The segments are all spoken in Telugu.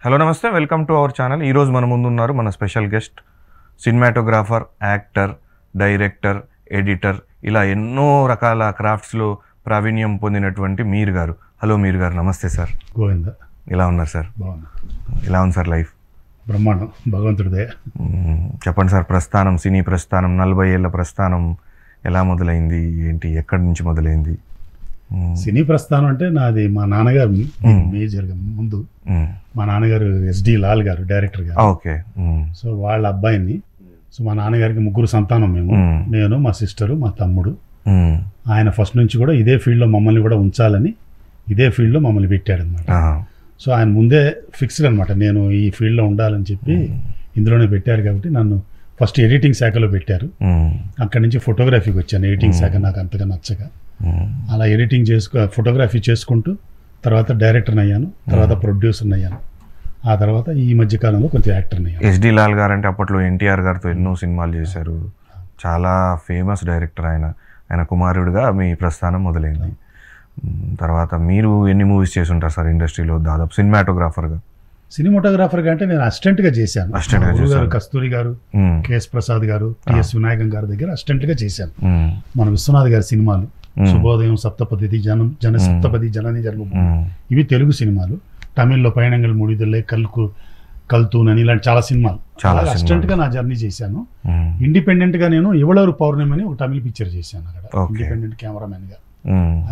హలో నమస్తే, వెల్కమ్ టు అవర్ ఛానల్. ఈరోజు మన ముందు ఉన్నారు మన special guest, cinematographer, actor, director, editor, ఇలా ఎన్నో రకాల క్రాఫ్ట్స్లో ప్రావీణ్యం పొందినటువంటి మీర్ గారు. హలో మీర్ గారు, నమస్తే సార్. గోవింద, ఎలా ఉన్నారు సార్? బాగున్నా. ఎలా ఉంది సార్ లైఫ్? బ్రహ్మాండం, భగవంతుడిదే. చెప్పండి సార్, ప్రస్థానం, సినీ ప్రస్థానం, 40 ఏళ్ళ ప్రస్థానం ఎలా మొదలైంది, ఏంటి, ఎక్కడి నుంచి మొదలైంది? సినీ ప్రస్థానం అంటే నాది మా నాన్నగారు మేజర్గా ముందు. మా నాన్నగారు SD లాల్ గారు, డైరెక్టర్ గారు. ఓకే. సో వాళ్ళ అబ్బాయిని. సో మా నాన్నగారికి 3 సంతానం మేము. నేను, మా సిస్టరు, మా తమ్ముడు. ఆయన ఫస్ట్ నుంచి కూడా ఇదే ఫీల్డ్లో మమ్మల్ని కూడా ఉంచాలని ఇదే ఫీల్డ్లో మమ్మల్ని పెట్టాడు అనమాట. సో ఆయన ముందే ఫిక్స్డ్ అనమాట, నేను ఈ ఫీల్డ్లో ఉండాలని చెప్పి ఇందులోనే పెట్టారు. కాబట్టి నన్ను ఫస్ట్ ఎడిటింగ్ శాఖలో పెట్టారు. అక్కడి నుంచి ఫోటోగ్రఫీకి వచ్చాను. ఎడిటింగ్ శాఖ నాకు అంతగా నచ్చగా అలా ఎడిటింగ్ ఫోటోగ్రఫీ చేసుకుంటూ తర్వాత డైరెక్టర్ని అయ్యాను, తర్వాత ప్రొడ్యూసర్ని అయ్యాను. ఆ తర్వాత ఈ మధ్య కాలంలో కొంచెం యాక్టర్ని అయ్యాను. SD లాల్ గారు అంటే అప్పట్లో NTR గారితో ఎన్నో సినిమాలు చేశారు, చాలా ఫేమస్ డైరెక్టర్. ఆయన కుమారుడిగా మీ ప్రస్థానం మొదలైంది. తర్వాత మీరు ఎన్ని మూవీస్ చేసి ఉంటారు సార్ ఇండస్ట్రీలో దాదాపు సినిమాటోగ్రాఫర్గా? సినిమాటోగ్రాఫర్గా అంటే నేను అసిస్టెంట్గా చేశాను. గారు కస్తూరి గారు, KS ప్రసాద్ గారు, TS వినాయకం గారి దగ్గర అసిస్టెంట్గా చేశాను. మన విశ్వనాథ్ గారి సినిమాలు శుభోదయం, సప్తపది, జన సప్తపది, జనని జన్మభూమి, ఇవి తెలుగు సినిమాలు. తమిళ్లో పయనంగల్ ముడిదల్లే, కల్తూన్ అని ఇలాంటి చాలా సినిమాలు అసిస్టెంట్గా నా జర్నీ చేశాను. ఇండిపెండెంట్గా నేను ఎవళెవరు పౌర్ణమి అని ఒక తమిళ పిక్చర్ చేశాను అక్కడ, ఇండిపెండెంట్ కెమెరామెన్గా.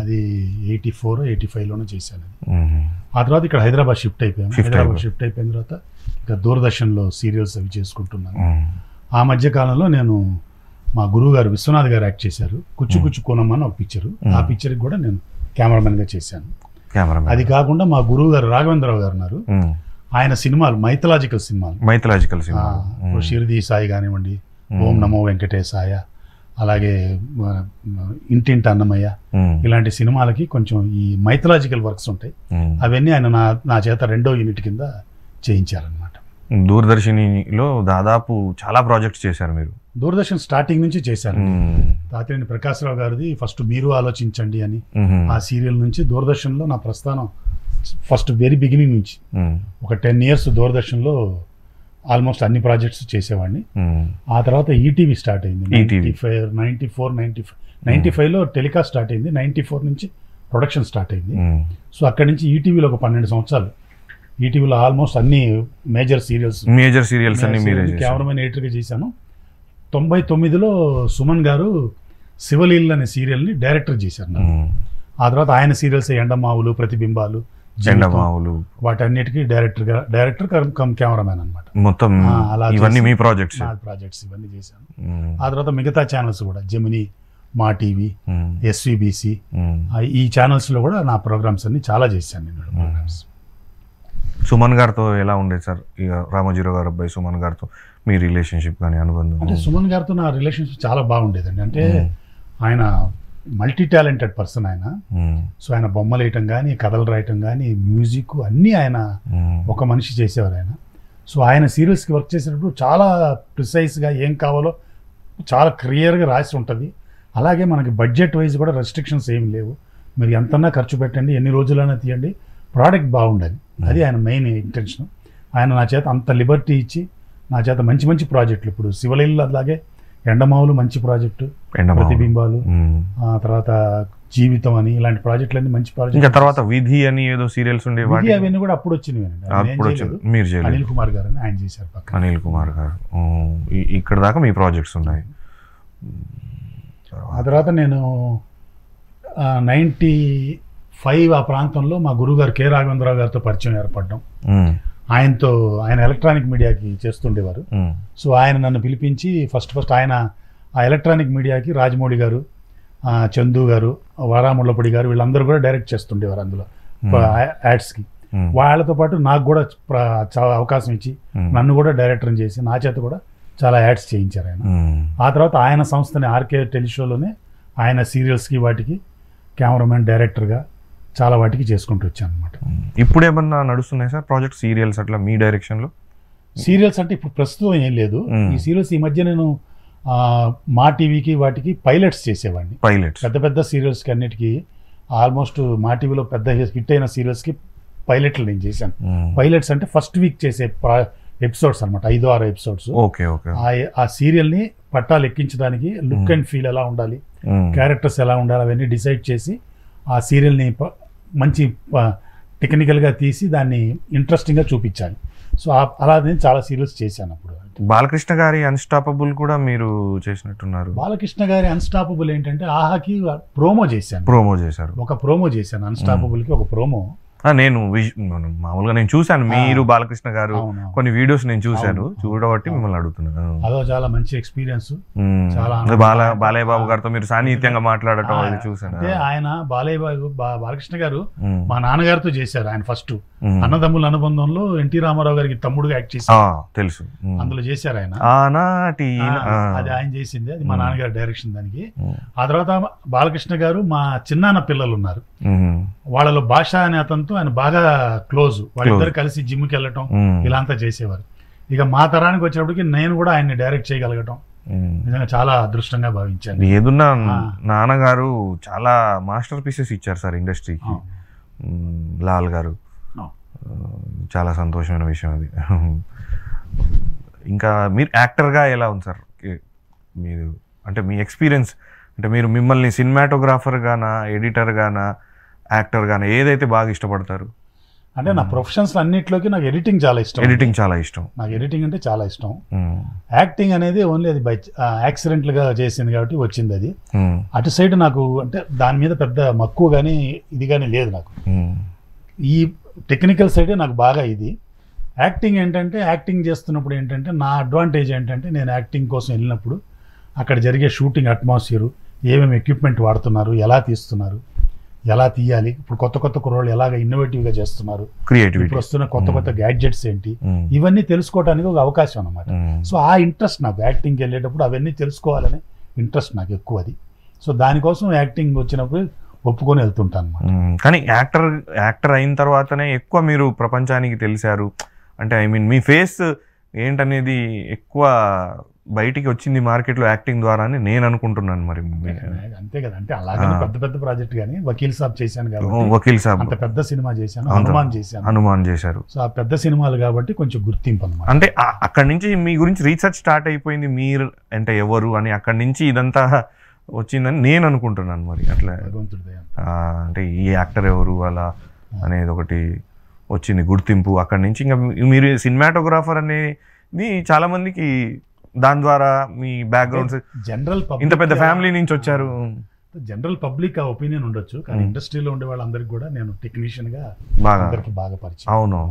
అది 84, 85లోనే చేశాను. ఆ తర్వాత ఇక్కడ హైదరాబాద్ షిఫ్ట్ అయిపోయాను. హైదరాబాద్ షిఫ్ట్ అయిపోయిన తర్వాత ఇక దూరదర్శన్లో సీరియల్స్ అవి చేసుకుంటున్నాను. ఆ మధ్య కాలంలో నేను మా గురువు గారు విశ్వనాథ్ గారు యాక్ట్ చేశారు, కుచ్చు కుచ్చు కోనమ్మ అని ఒక పిక్చరు. ఆ పిక్చర్కి కూడా నేను కెమెరామెన్గా చేశాను. అది కాకుండా మా గురువు గారు రాఘవేంద్రరావు గారు ఉన్నారు, ఆయన సినిమాలు మైథలాజికల్ సినిమాలు, షిరిడి సాయి కానివ్వండి, ఓం నమో వెంకటేశాయ, అలాగే ఇంటింటి అన్నమయ్య, ఇలాంటి సినిమాలకి కొంచెం ఈ మైథలాజికల్ వర్క్స్ ఉంటాయి. అవన్నీ ఆయన నా చేత 2వ యూనిట్ కింద చేయించారనమాట. దూరదర్శనిలో దాదాపు చాలా ప్రాజెక్ట్స్ చేశారు మీరు. దూరదర్శన్ స్టార్టింగ్ నుంచి చేశారు. తాతినేని ప్రకాశ్రావు గారిది ఫస్ట్ మీరు ఆలోచించండి అని ఆ సీరియల్ నుంచి దూరదర్శన్లో నా ప్రస్థానం ఫస్ట్ వెరీ బిగినింగ్ నుంచి ఒక 10 years దూరదర్శన్లో ఆల్మోస్ట్ అన్ని ప్రాజెక్ట్స్ చేసేవాడిని. ఆ తర్వాత ఈటీవీ స్టార్ట్ అయింది. 95లో టెలికాస్ట్ స్టార్ట్ అయింది. 94 నుంచి ప్రొడక్షన్ స్టార్ట్ అయింది. సో అక్కడి నుంచి ఈటీవీలో ఒక 12 సంవత్సరాలు ఈటీవీలో ఆల్మోస్ట్ అన్ని మేజర్ సీరియల్స్ కెమెరామెన్ ఎడిటర్గా చేశాను. 99లో సుమన్ గారు శివలీల అనే సీరియల్ని డైరెక్టర్ చేశారు. ఆ తర్వాత ఆయన సీరియల్స్ ఎండమావులు, ప్రతిబింబాలు, వాటన్నిటికీ డైరెక్టర్ కమ్ కెమెరామెన్ అనమాట. మొత్తం ఇవన్నీ మీ ప్రాజెక్ట్స్ ఇవన్నీ చేశాను. ఆ తర్వాత మిగతా ఛానల్స్ కూడా జెమినీ, మా టీవీ, SVBC, ఈ ఛానల్స్లో కూడా నా ప్రోగ్రామ్స్ అన్ని చాలా చేశాను నేను. ప్రోగ్రామ్స్ సుమన్ గారితో ఎలా ఉండేది సార్? ఇక రామోజీరావు గారు అబ్బాయి సుమన్ గారితో మీ రిలేషన్షిప్ కానీ అనుబంధం? అంటే సుమన్ గారితో నా రిలేషన్షిప్ చాలా బాగుండేదండి. అంటే ఆయన మల్టీ టాలెంటెడ్ పర్సన్ ఆయన. సో ఆయన బొమ్మలు వేయటం కానీ, కథలు రాయటం కానీ, మ్యూజిక్ అన్నీ ఆయన ఒక మనిషి చేసేవారు ఆయన. సో ఆయన సీరియల్స్కి వర్క్ చేసేటప్పుడు చాలా ప్రిసైజ్గా ఏం కావాలో చాలా క్లియర్గా రాసి ఉంటుంది. అలాగే మనకి బడ్జెట్ వైజ్ కూడా రెస్ట్రిక్షన్స్ ఏమి లేవు. మీరు ఎంతన్నా ఖర్చు పెట్టండి, ఎన్ని రోజులైనా తీయండి, ప్రోడక్ట్ బాగుండాలి. అది ఆయన మెయిన్ ఇంటెన్షన్. ఆయన నా చేత అంత లిబర్టీ ఇచ్చి నా చేత మంచి మంచి ప్రాజెక్టులు, ఇప్పుడు శివలీల అలాగే ఎండమావులు మంచి ప్రాజెక్టు, ప్రతిబింబాలు, తర్వాత జీవితం అని ఇలాంటి ప్రాజెక్టులన్నీ మంచి ప్రాజెక్ట్. తర్వాత విధి అని ఏదో సీరియల్స్ ఉండేవి, అవన్నీ కూడా అప్పుడు వచ్చినవి. అనిల్ కుమార్ గారు అని ఆయన చేశారు. అనిల్ కుమార్ గారు ఇక్కడ దాకా మీ ప్రాజెక్ట్స్ ఉన్నాయి. ఆ తర్వాత నేను 95 ఆ ప్రాంతంలో మా గురువుగారు K. రాఘవేంద్రరావు గారితో పరిచయం ఏర్పడడం. ఆయన ఎలక్ట్రానిక్ మీడియాకి చేస్తుండేవారు. సో ఆయన నన్ను పిలిపించి ఫస్ట్ ఆయన ఆ ఎలక్ట్రానిక్ మీడియాకి రాజమౌళి గారు, చందు గారు, వారాముళ్ళపొడి గారు వీళ్ళందరూ కూడా డైరెక్ట్ చేస్తుండేవారు అందులో యాడ్స్కి. వాళ్ళతో పాటు నాకు కూడా చాలా అవకాశం ఇచ్చి నన్ను కూడా డైరెక్టర్ని చేసి నా చేత కూడా చాలా యాడ్స్ చేయించారు ఆయన. ఆ తర్వాత ఆయన సంస్థని RK టెలిషోలోనే ఆయన సీరియల్స్కి వాటికి కెమెరామెన్, డైరెక్టర్గా చాలా వాటికి చేసుకుంటూ వచ్చాను అనమాట. ఇప్పుడు ఏమన్నా నడుస్తున్నాయి సార్ ప్రాజెక్ట్ సీరియల్స్ అట్లా మీ డైరెక్షన్లో? సీరియల్స్ అంటే ఇప్పుడు ప్రస్తుతం ఏం లేదు. ఈ సీరియల్స్ ఈ మధ్య నేను మా టీవీకి వాటికి పైలట్స్ చేసేవాడిని. పెద్ద పెద్ద సీరియల్స్కి అన్నిటికీ ఆల్మోస్ట్ మా టీవీలో పెద్ద హిట్ అయిన సీరియల్స్కి పైలట్లు నేను చేశాను. పైలట్స్ అంటే ఫస్ట్ వీక్ చేసే ఎపిసోడ్స్ అనమాట, 5-6 ఎపిసోడ్స్. ఆ సీరియల్ని పట్టాలు ఎక్కించడానికి లుక్ అండ్ ఫీల్ ఎలా ఉండాలి, క్యారెక్టర్స్ ఎలా ఉండాలి అవన్నీ డిసైడ్ చేసి ఆ సీరియల్ని మంచి టెక్నికల్గా తీసి దాన్ని ఇంట్రెస్టింగ్గా చూపించాలి. సో అలా నేను చాలా సీరియల్స్ చేశాను. అప్పుడు బాలకృష్ణ గారి అన్స్టాపబుల్ కూడా మీరు చేసినట్టున్నారు. బాలకృష్ణ గారి అన్స్టాపబుల్ ఏంటంటే ఆహాకి ప్రోమో చేశారు. ఒక ప్రోమో చేశాను అన్స్టాపబుల్కి, ఒక ప్రోమో. నేను మామూలుగా నేను చూశాను, మీరు బాలకృష్ణ గారు కొన్ని వీడియోస్ నేను చూశాను, చూడబట్టి మిమ్మల్ని అడుగుతున్నాను. అదో చాలా మంచి ఎక్స్పీరియన్స్. చాలా బాలయ్య బాబు గారితో మీరు సాన్నిహిత్యంగా మాట్లాడటం అది చూశాను. అంటే ఆయన బాలకృష్ణ గారు మా నాన్నగారితో చేశారు. ఆయన ఫస్ట్ అన్నదమ్ముల అనుబంధంలో ఎన్టీ రామారావు గారికి తమ్ముడుగా యాక్ట్ చేశారు, తెలుసు, అందులో చేశారు ఆయన. అది ఆయన చేసింది, అది మా నాన్నగారి డైరెక్షన్ దానికి. ఆ తర్వాత బాలకృష్ణ గారు మా చిన్నాన్న పిల్లలు ఉన్నారు, వాళ్ళలో భాష అనే అతనితో ఆయన బాగా క్లోజ్. వాళ్ళిద్దరు కలిసి జిమ్కి వెళ్ళటం ఇలా అంతా చేసేవారు. ఇక మా తరానికి వచ్చినప్పటికి నేను కూడా ఆయన్ని డైరెక్ట్ చేయగలగటం నిజంగా చాలా అదృష్టంగా భావించాను. ఏదున్నా నాన్నగారు చాలా మాస్టర్ పీసెస్ ఇచ్చారు సార్ ఇండస్ట్రీకి. లాల్ గారు చాలా సంతోషమైన విషయం అది. ఇంకా మీరు యాక్టర్గా ఎలా ఉంది సార్ మీరు, అంటే మీ ఎక్స్పీరియన్స్, అంటే మీరు మిమ్మల్ని సినిమాటోగ్రాఫర్ గానా, ఎడిటర్ గానా, యాక్టర్ గానా ఏదైతే బాగా ఇష్టపడతారు? అంటే నా ప్రొఫెషన్స్ అన్నిట్లోకి నాకు ఎడిటింగ్ చాలా ఇష్టం. నాకు ఎడిటింగ్ అంటే చాలా ఇష్టం. యాక్టింగ్ అనేది ఓన్లీ అది బై యాక్సిడెంట్లుగా చేసింది కాబట్టి వచ్చింది అది. అటు సైడ్ నాకు అంటే దాని మీద పెద్ద మక్కువ కానీ ఇది కానీ లేదు నాకు. ఈ టెక్నికల్ సైడే నాకు బాగా ఇది. యాక్టింగ్ ఏంటంటే యాక్టింగ్ చేస్తున్నప్పుడు ఏంటంటే నా అడ్వాంటేజ్ ఏంటంటే నేను యాక్టింగ్ కోసం వెళ్ళినప్పుడు అక్కడ జరిగే షూటింగ్ అట్మాస్ఫియర్, ఏమేమి ఎక్విప్మెంట్ వాడుతున్నారు, ఎలా తీస్తున్నారు, ఎలా తీయాలి, ఇప్పుడు కొత్త కొత్త కుర్రోళ్ళు ఎలాగ ఇన్నోవేటివ్గా చేస్తున్నారు, ఇప్పుడు వస్తున్న కొత్త కొత్త గ్యాడ్జెట్స్ ఏంటి, ఇవన్నీ తెలుసుకోవడానికి ఒక అవకాశం అన్నమాట. సో ఆ ఇంట్రెస్ట్ నాకు యాక్టింగ్కి వెళ్ళేటప్పుడు అవన్నీ తెలుసుకోవాలనే ఇంట్రెస్ట్ నాకు ఎక్కువ అది. సో దానికోసం యాక్టింగ్ వచ్చినప్పుడు ఒప్పుకొని వెళ్తుంటాను అన్నమాట. కానీ యాక్టర్ అయిన తర్వాతనే ఎక్కువ మీరు ప్రపంచానికి తెలిసారు. అంటే ఐ మీన్ మీ ఫేస్ ఏంటనేది ఎక్కువ బయటికి వచ్చింది మార్కెట్లో యాక్టింగ్ ద్వారా అని నేను అనుకుంటున్నాను. మరి అంతే కదా, అంటే అలాగే పెద్ద పెద్ద ప్రాజెక్ట్ కానీ వకీల్ సాబ్ చేశాను కాబట్టి, వకీల్ సాబ్ అంత పెద్ద సినిమా చేశాను, హనుమాన్ చేశారు. సో ఆ పెద్ద సినిమాలు కాబట్టి కొంచెం గుర్తింపు అన్నమాట. అంటే అక్కడి నుంచి మీ గురించి రీసెర్చ్ స్టార్ట్ అయిపోయింది, మీరు అంటే ఎవరు అని అక్కడి నుంచి ఇదంతా వచ్చిందని నేను అనుకుంటున్నాను. మరి అట్లా అంటే ఈ యాక్టర్ ఎవరు అలా అనేది ఒకటి వచ్చింది గుర్తింపు. అక్కడి నుంచి ఇంకా మీరు సినిమాటోగ్రాఫర్ అనేది చాలా మందికి దాని ద్వారా మీ బ్యాక్గ్రౌండ్స్, జనరల్ ఇంత పెద్ద ఫ్యామిలీ నుంచి వచ్చారు, జనరల్ పబ్లిక్ ఆ ఒపీనియన్ ఉండొచ్చు, కానీ ఇండస్ట్రీలో ఉండే వాళ్ళందరికీ కూడా నేను టెక్నీషియన్ గా బాగా పరిచయం. అవును.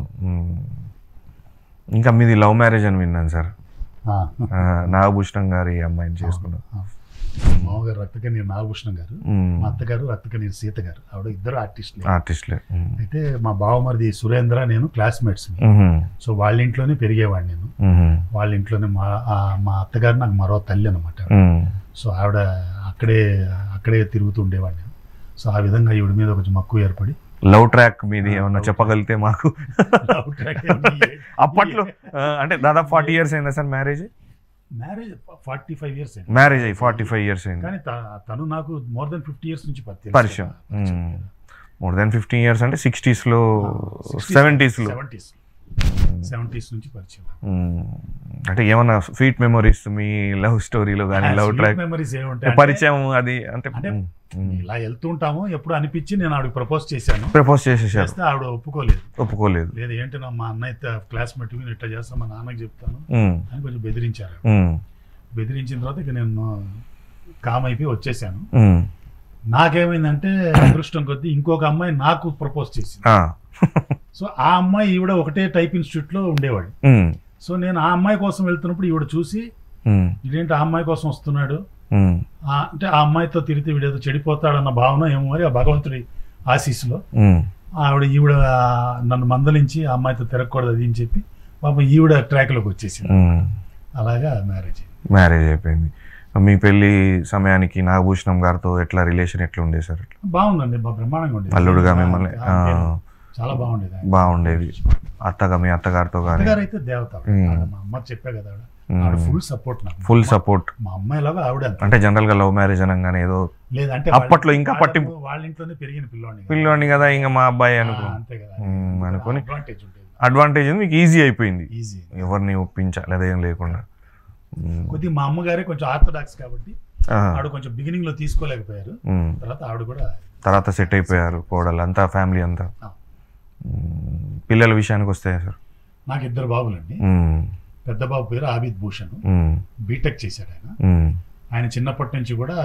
ఇంకా మీది లవ్ మ్యారేజ్ అని విన్నాను సార్. నాగభూషణం గారి అమ్మాయిని చేసుకున్నాను. మామగారు రక్తకన్నీరు నాగభూషణం గారు, మా అత్తగారు రక్తకన్నీరు సీత గారు, ఆవిడ ఇద్దరు ఆర్టిస్టులే. అయితే మా బావమరిది సురేంద్ర నేను క్లాస్మేట్స్. సో వాళ్ళ ఇంట్లోనే పెరిగేవాడిని నేను. వాళ్ళ ఇంట్లోనే మా అత్తగారు నాకు మరో తల్లి అనమాట. సో ఆవిడ అక్కడే తిరుగుతూ ఉండేవాడిని నేను. సో ఆ విధంగా ఈవిడ మీద కొంచెం మక్కువ ఏర్పడి. లవ్ ట్రాక్ మీది ఏమన్నా చెప్పగలిగితే మాకు. అప్పట్లో అంటే దాదాపు 40 years అయిందా సార్ మ్యారేజ్? మ్యారేజ్ 45 years అయింది. మ్యారేజ్ అయ్యి 45 years అయింది. కానీ తను నాకు మోర్ దెన్ 50 years నుంచి పరిచయం. మోర్ దెన్ 15 years అంటే 60s లో 70s నుంచి పరిచయం. అంటే ఏమన్నా స్వీట్ మెమరీస్ మీ లవ్ స్టోరీలో కానీ, లవ్ ట్రాక్ మెమరీస్ ఏముంటాయి, పరిచయం అది అంటే ఇలా వెళ్తూ ఉంటాము. ఎప్పుడు అనిపించి నేను ఆవిడ ప్రపోజ్ చేశాను. చేస్తే ఆవిడ ఒప్పుకోలేదు. లేదు ఏంటి మా అన్నయ్య క్లాస్మేట్ ఇట్లా చేస్తా, మా నాన్నకి చెప్తాను అని కొంచెం బెదిరించారు. బెదిరించిన తర్వాత ఇక నేను కామ్ అయిపోయి వచ్చేసాను. నాకేమైందంటే అదృష్టం కొద్దీ ఇంకొక అమ్మాయి నాకు ప్రపోజ్ చేసింది. సో ఆ అమ్మాయి ఈవిడ ఒకటే టైప్ ఇన్స్టిట్యూట్ లో ఉండేవాడు. సో నేను ఆ అమ్మాయి కోసం వెళ్తున్నప్పుడు ఈవిడ చూసి ఇదేంటి ఆ అమ్మాయి కోసం వస్తున్నాడు, అంటే ఆ అమ్మాయితో తిరిగితే వీడేదో చెడిపోతాడన్న భావన ఏమో మరి ఆ భగవంతుడి ఆశీస్సులో ఈవిడ నన్ను మందలించి ఆ అమ్మాయితో తిరగకూడదు అది అని చెప్పి పాపం ఈవిడ ట్రాక్ లోకి వచ్చేసింది. అలాగా మ్యారేజ్ అయిపోయింది. మీ పెళ్లి సమయానికి నాగభూషణం గారితో ఎట్లా రిలేషన్ ఎట్లా ఉండేది సార్? బాగుందండి, బ్రహ్మాండంగా ఉండేది. అల్లుడుగా మిమ్మల్ని చాలా బాగుండేది. మీ అత్తగారితో గారు అయితే దేవత. మా అమ్మ చెప్పా కదా, ఆవిడ ఫుల్ సపోర్ట్ నాకు. Full support. మా అమ్మాయి లాగా ఆవిడ అంటే జనరల్ గా లవ్ మ్యారేజ్ అనగానే ఏదో లేదంటే అప్పట్లో ఇంకా పట్టింపు, వాళ్ళ ఇంట్లోనే పెరిగిన పిల్లోని కదా ఇంకా మా అబ్బాయి అంతే కదా అనుకుని అడ్వాంటేజ్ ఉంటుంది. అడ్వాంటేజ్ మీకు ఈజీ అయిపోయింది, ఈజీ, ఎవరిని ఒప్పించాలి అదేం లేకుండా. కొద్దిగా మా అమ్మగారే కొంచెం ఆర్థోడాక్స్ కాబట్టి ఆవిడ కొంచెం బిగినింగ్ లో తీసుకోలేకపోయారు, తర్వాత ఆవిడ కూడా తర్వాత సెట్ అయిపోయారు కోడలు అంతా, ఫ్యామిలీ అంతా. పిల్లల విషయానికి వస్తే సార్, నాకు 2 బాబులండి. పెద్ద బాబు పేరు ఆబిద్ భూషణ్, బీటెక్ చేశాడు ఆయన. ఆయన చిన్నప్పటి నుంచి కూడా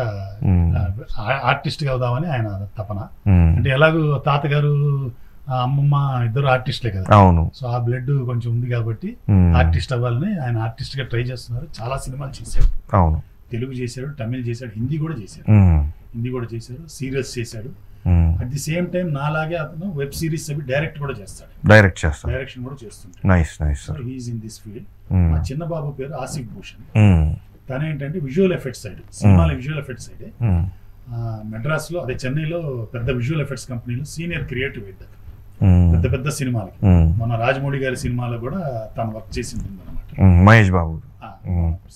ఆర్టిస్ట్ గా అవుదామని ఆయన తపన. అంటే ఎలాగో తాతగారు అమ్మమ్మ ఇద్దరు ఆర్టిస్ట్లే కదా, అవును. సో ఆ బ్లడ్ కొంచెం ఉంది కాబట్టి ఆర్టిస్ట్ అవ్వాలని ఆయన ఆర్టిస్ట్ గా ట్రై చేస్తున్నారు. చాలా సినిమాలు చేశాడు, అవును. తెలుగు చేశాడు, తమిళ్ చేశాడు, హిందీ కూడా చేశాడు, సీరియల్స్ చేశాడు. అట్ ది సేమ్ టైం నాలాగే అతను వెబ్ సిరీస్ అవి డైరెక్షన్ కూడా చేస్తుంటాడు. He's in this field. మా చిన్న బాబు పేరు ఆసిఫ్ భూషణ్. తను ఏంటంటే విజువల్ ఎఫెక్ట్స్ సైడ్, సినిమాల విజువల్ ఎఫెక్ట్స్ సైడ్ మెడ్రాస్ లో, అదే చెన్నైలో పెద్ద విజువల్ ఎఫెక్ట్స్ కంపెనీలో సీనియర్ క్రియేటివ్ ఎడిటర్. పెద్ద సినిమాలకి, మన రాజమౌళి గారి సినిమాలో కూడా తను వర్క్ చేసి ఉంటుంది అనమాట. మహేష్ బాబు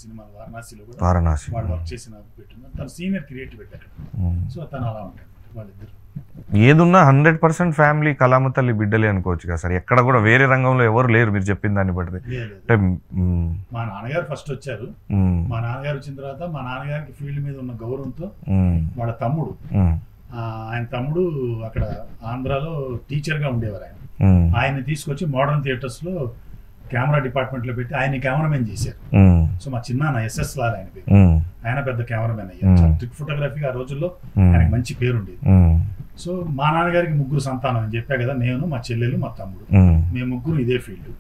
సినిమా వారణాసిలో కూడా వారణాసి వాడు వర్క్ చేసిన పెట్టున్నారు. తను సీనియర్ క్రియేటివ్ ఎడిటర్. సో తను అలా ఉంటాడు. వాళ్ళిద్దరు ఏదున్నా 100% ఫ్యామిలీ కళామ తల్లి బిడ్డలే అనుకోవచ్చు కదా సార్. ఎక్కడ కూడా వేరే రంగంలో ఎవరు లేరు మీరు చెప్పిన దాన్ని బట్టి. మా నాన్నగారు ఫస్ట్ వచ్చారు. మా నాన్నగారు వచ్చిన తర్వాత మా నాన్నగారికి ఫీల్డ్ మీద ఉన్న గౌరవంతో వాళ్ళ తమ్ముడు, ఆయన తమ్ముడు అక్కడ ఆంధ్రాలో టీచర్ గా ఉండేవారు. ఆయన తీసుకొచ్చి మోడర్న్ థియేటర్స్ లో కెమెరా డిపార్ట్మెంట్ లో పెట్టి ఆయన కెమెరామెన్ చేశారు. సో మా చిన్న ఎస్ఎస్ లాల్ ఆయన పేరు, ఆయన పెద్ద కెమెరామెన్ అయ్యారు. ట్రిక్ ఫోటోగ్రఫీ ఆ రోజుల్లో ఆయనకి మంచి పేరు ఉండేది. సో మా నాన్నగారికి 3 సంతానం అని చెప్పా కదా, నేను, మా చెల్లెలు, మా తమ్ముడు. మేము 3 ఇదే ఫీల్డ్.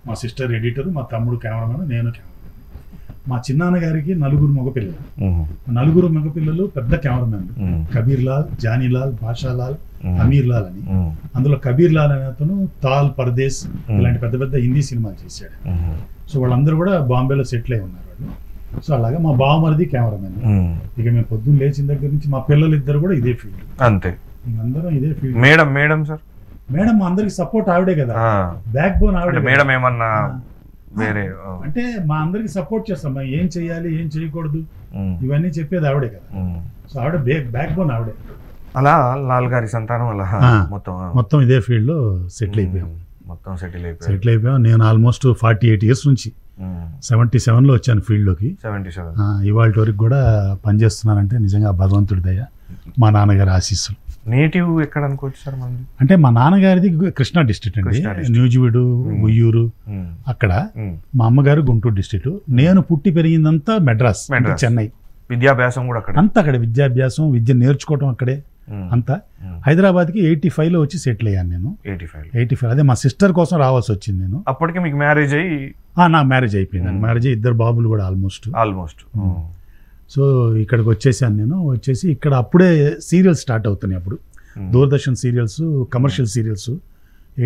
మా సిస్టర్ ఎడిటర్, మా తమ్ముడు కెమెరామెన్, నేను కెమెరామెన్. మా చిన్నాన్నగారికి 4 మగపిల్లలు. 4 మగపిల్లలు పెద్ద కెమెరామెన్లు. కబీర్ లాల్, జానీలాల్, భాషాలాల్, అమీర్ లాల్ అని. అందులో కబీర్ లాల్ అనే అతను తాల్, పర్దేశ్ ఇలాంటి పెద్ద హిందీ సినిమాలు చేశాడు. సో వాళ్ళందరూ కూడా బాంబేలో సెటిల్ అయి ఉన్నారు వాళ్ళు. సో అలాగా మా బావమరిది కెమెరామెన్. ఇక మేము పొద్దున్న లేచిన దగ్గర నుంచి మా పిల్లలు ఇద్దరు కూడా ఇదే ఫీల్డ్. అంతే, అందరం ఇదే ఫీల్డ్. మేడం సార్, మేడం మా అందరికి సపోర్ట్ ఆవిడే కదా, బ్యాక్ బోన్ ఆవిడే. మేడం ఏమన్నా వేరే అంటే మా అందరికి సపోర్ట్ చేస్తాం, ఏం చేయాలి ఏం చేయకూడదు ఇవన్నీ చెప్పేది ఆవిడే కదా. సో ఆవిడ బ్యాక్ బోన్ ఆవిడే. అలా లాల్ గారి సంతానం అలా మొత్తం ఇదే ఫీల్డ్ లో సెటిల్ అయిపోయాం. సెటిల్ అయిపోయాం. నేను ఆల్మోస్ట్ 48 ఇయర్స్ నుంచి 77 లో వచ్చాను ఫీల్డ్ లోకి. ఇవాళ వరకు కూడా పనిచేస్తున్నానంటే నిజంగా భగవంతుడి దయ, మా నాన్నగారి ఆశీస్సులు. నేటివ్ ఎక్కడ అనుకోవచ్చు సార్? అంటే మా నాన్నగారిది కృష్ణా డిస్ట్రిక్ట్ అండి, న్యూజివీడు, ఉయ్యూరు అక్కడ. మా అమ్మగారు గుంటూరు డిస్ట్రిక్ట్. నేను పుట్టి పెరిగిందంతా మెడ్రాస్, చెన్నై. విద్యాభ్యాసం కూడా అక్కడ, అంతా అక్కడే విద్యాభ్యాసం, విద్య నేర్చుకోవటం అక్కడే అంతా. హైదరాబాద్కి 85లో వచ్చి సెటిల్ అయ్యాను నేను. 85 అదే మా సిస్టర్ కోసం రావాల్సి వచ్చింది నేను. అప్పటికి మీకు మ్యారేజ్ అయ్యి? నాకు మ్యారేజ్ అయిపోయింది. మ్యారేజ్ అయ్యి 2 బాబులు కూడా ఆల్మోస్ట్. సో ఇక్కడికి వచ్చేసాను నేను. వచ్చేసి ఇక్కడ అప్పుడే సీరియల్స్ స్టార్ట్ అవుతున్నాయి. అప్పుడు దూరదర్శన్ సీరియల్స్, కమర్షియల్ సీరియల్స్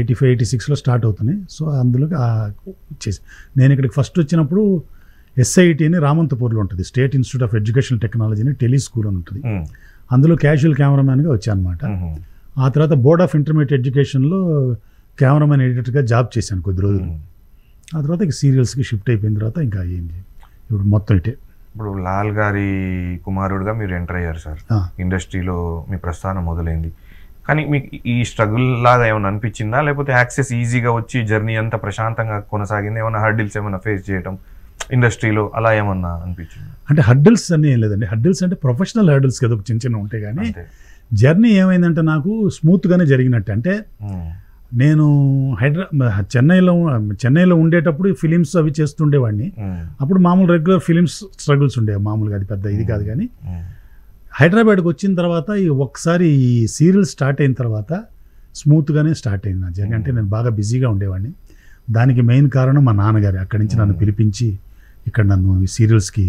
85, 86లో స్టార్ట్ అవుతున్నాయి. సో అందులో వచ్చేసి నేను ఇక్కడికి ఫస్ట్ వచ్చినప్పుడు SIT అని రామంతపూర్లో ఉంటుంది, state institute of education technology అని టెలి స్కూల్ అని ఉంటుంది. అందులో క్యాజువల్ కెమెరామ్యాన్గా వచ్చాను అనమాట. ఆ తర్వాత బోర్డ్ ఆఫ్ ఇంటర్మీడియట్ ఎడ్యుకేషన్లో కెమెరామెన్ ఎడిటర్గా జాబ్ చేశాను కొద్ది రోజులు. ఆ తర్వాత ఇక సీరియల్స్కి షిఫ్ట్ అయిపోయిన తర్వాత ఇంకా ఏంటి ఇప్పుడు మొత్తం ఇటే. ఇప్పుడు లాల్ గారి కుమారుడుగా మీరు ఎంటర్ అయ్యారు సార్, ఇండస్ట్రీలో మీ ప్రస్థానం మొదలైంది. కానీ మీకు ఈ స్ట్రగుల్ లాగా ఏమైనా అనిపించిందా, లేకపోతే యాక్సెస్ ఈజీగా వచ్చి జర్నీ అంతా ప్రశాంతంగా కొనసాగింది? ఏమైనా హర్డిల్స్ ఏమైనా ఫేస్ చేయడం ఇండస్ట్రీలో అలా ఏమన్నా అనిపించింది? అంటే హర్డిల్స్ అని ఏం లేదండి. హర్డిల్స్ అంటే ప్రొఫెషనల్ హర్డిల్స్ కదా, చిన్న ఉంటాయి. కానీ జర్నీ ఏమైందంటే నాకు స్మూత్గానే జరిగినట్టు. అంటే నేను చెన్నైలో ఉండేటప్పుడు ఫిలిమ్స్ అవి చేస్తుండేవాడిని. అప్పుడు మామూలు రెగ్యులర్ ఫిలిమ్స్ స్ట్రగుల్స్ ఉండేవి మామూలుగా, అది పెద్ద ఇది కాదు. కానీ హైదరాబాద్కి వచ్చిన తర్వాత ఒకసారి ఈ సీరియల్ స్టార్ట్ అయిన తర్వాత స్మూత్గానే స్టార్ట్ అయింది నా జర్నీ. అంటే నేను బాగా బిజీగా ఉండేవాడిని. దానికి మెయిన్ కారణం మా నాన్నగారు. అక్కడి నుంచి నన్ను పిలిపించి ఇక్కడ నన్ను ఈ సీరియల్స్కి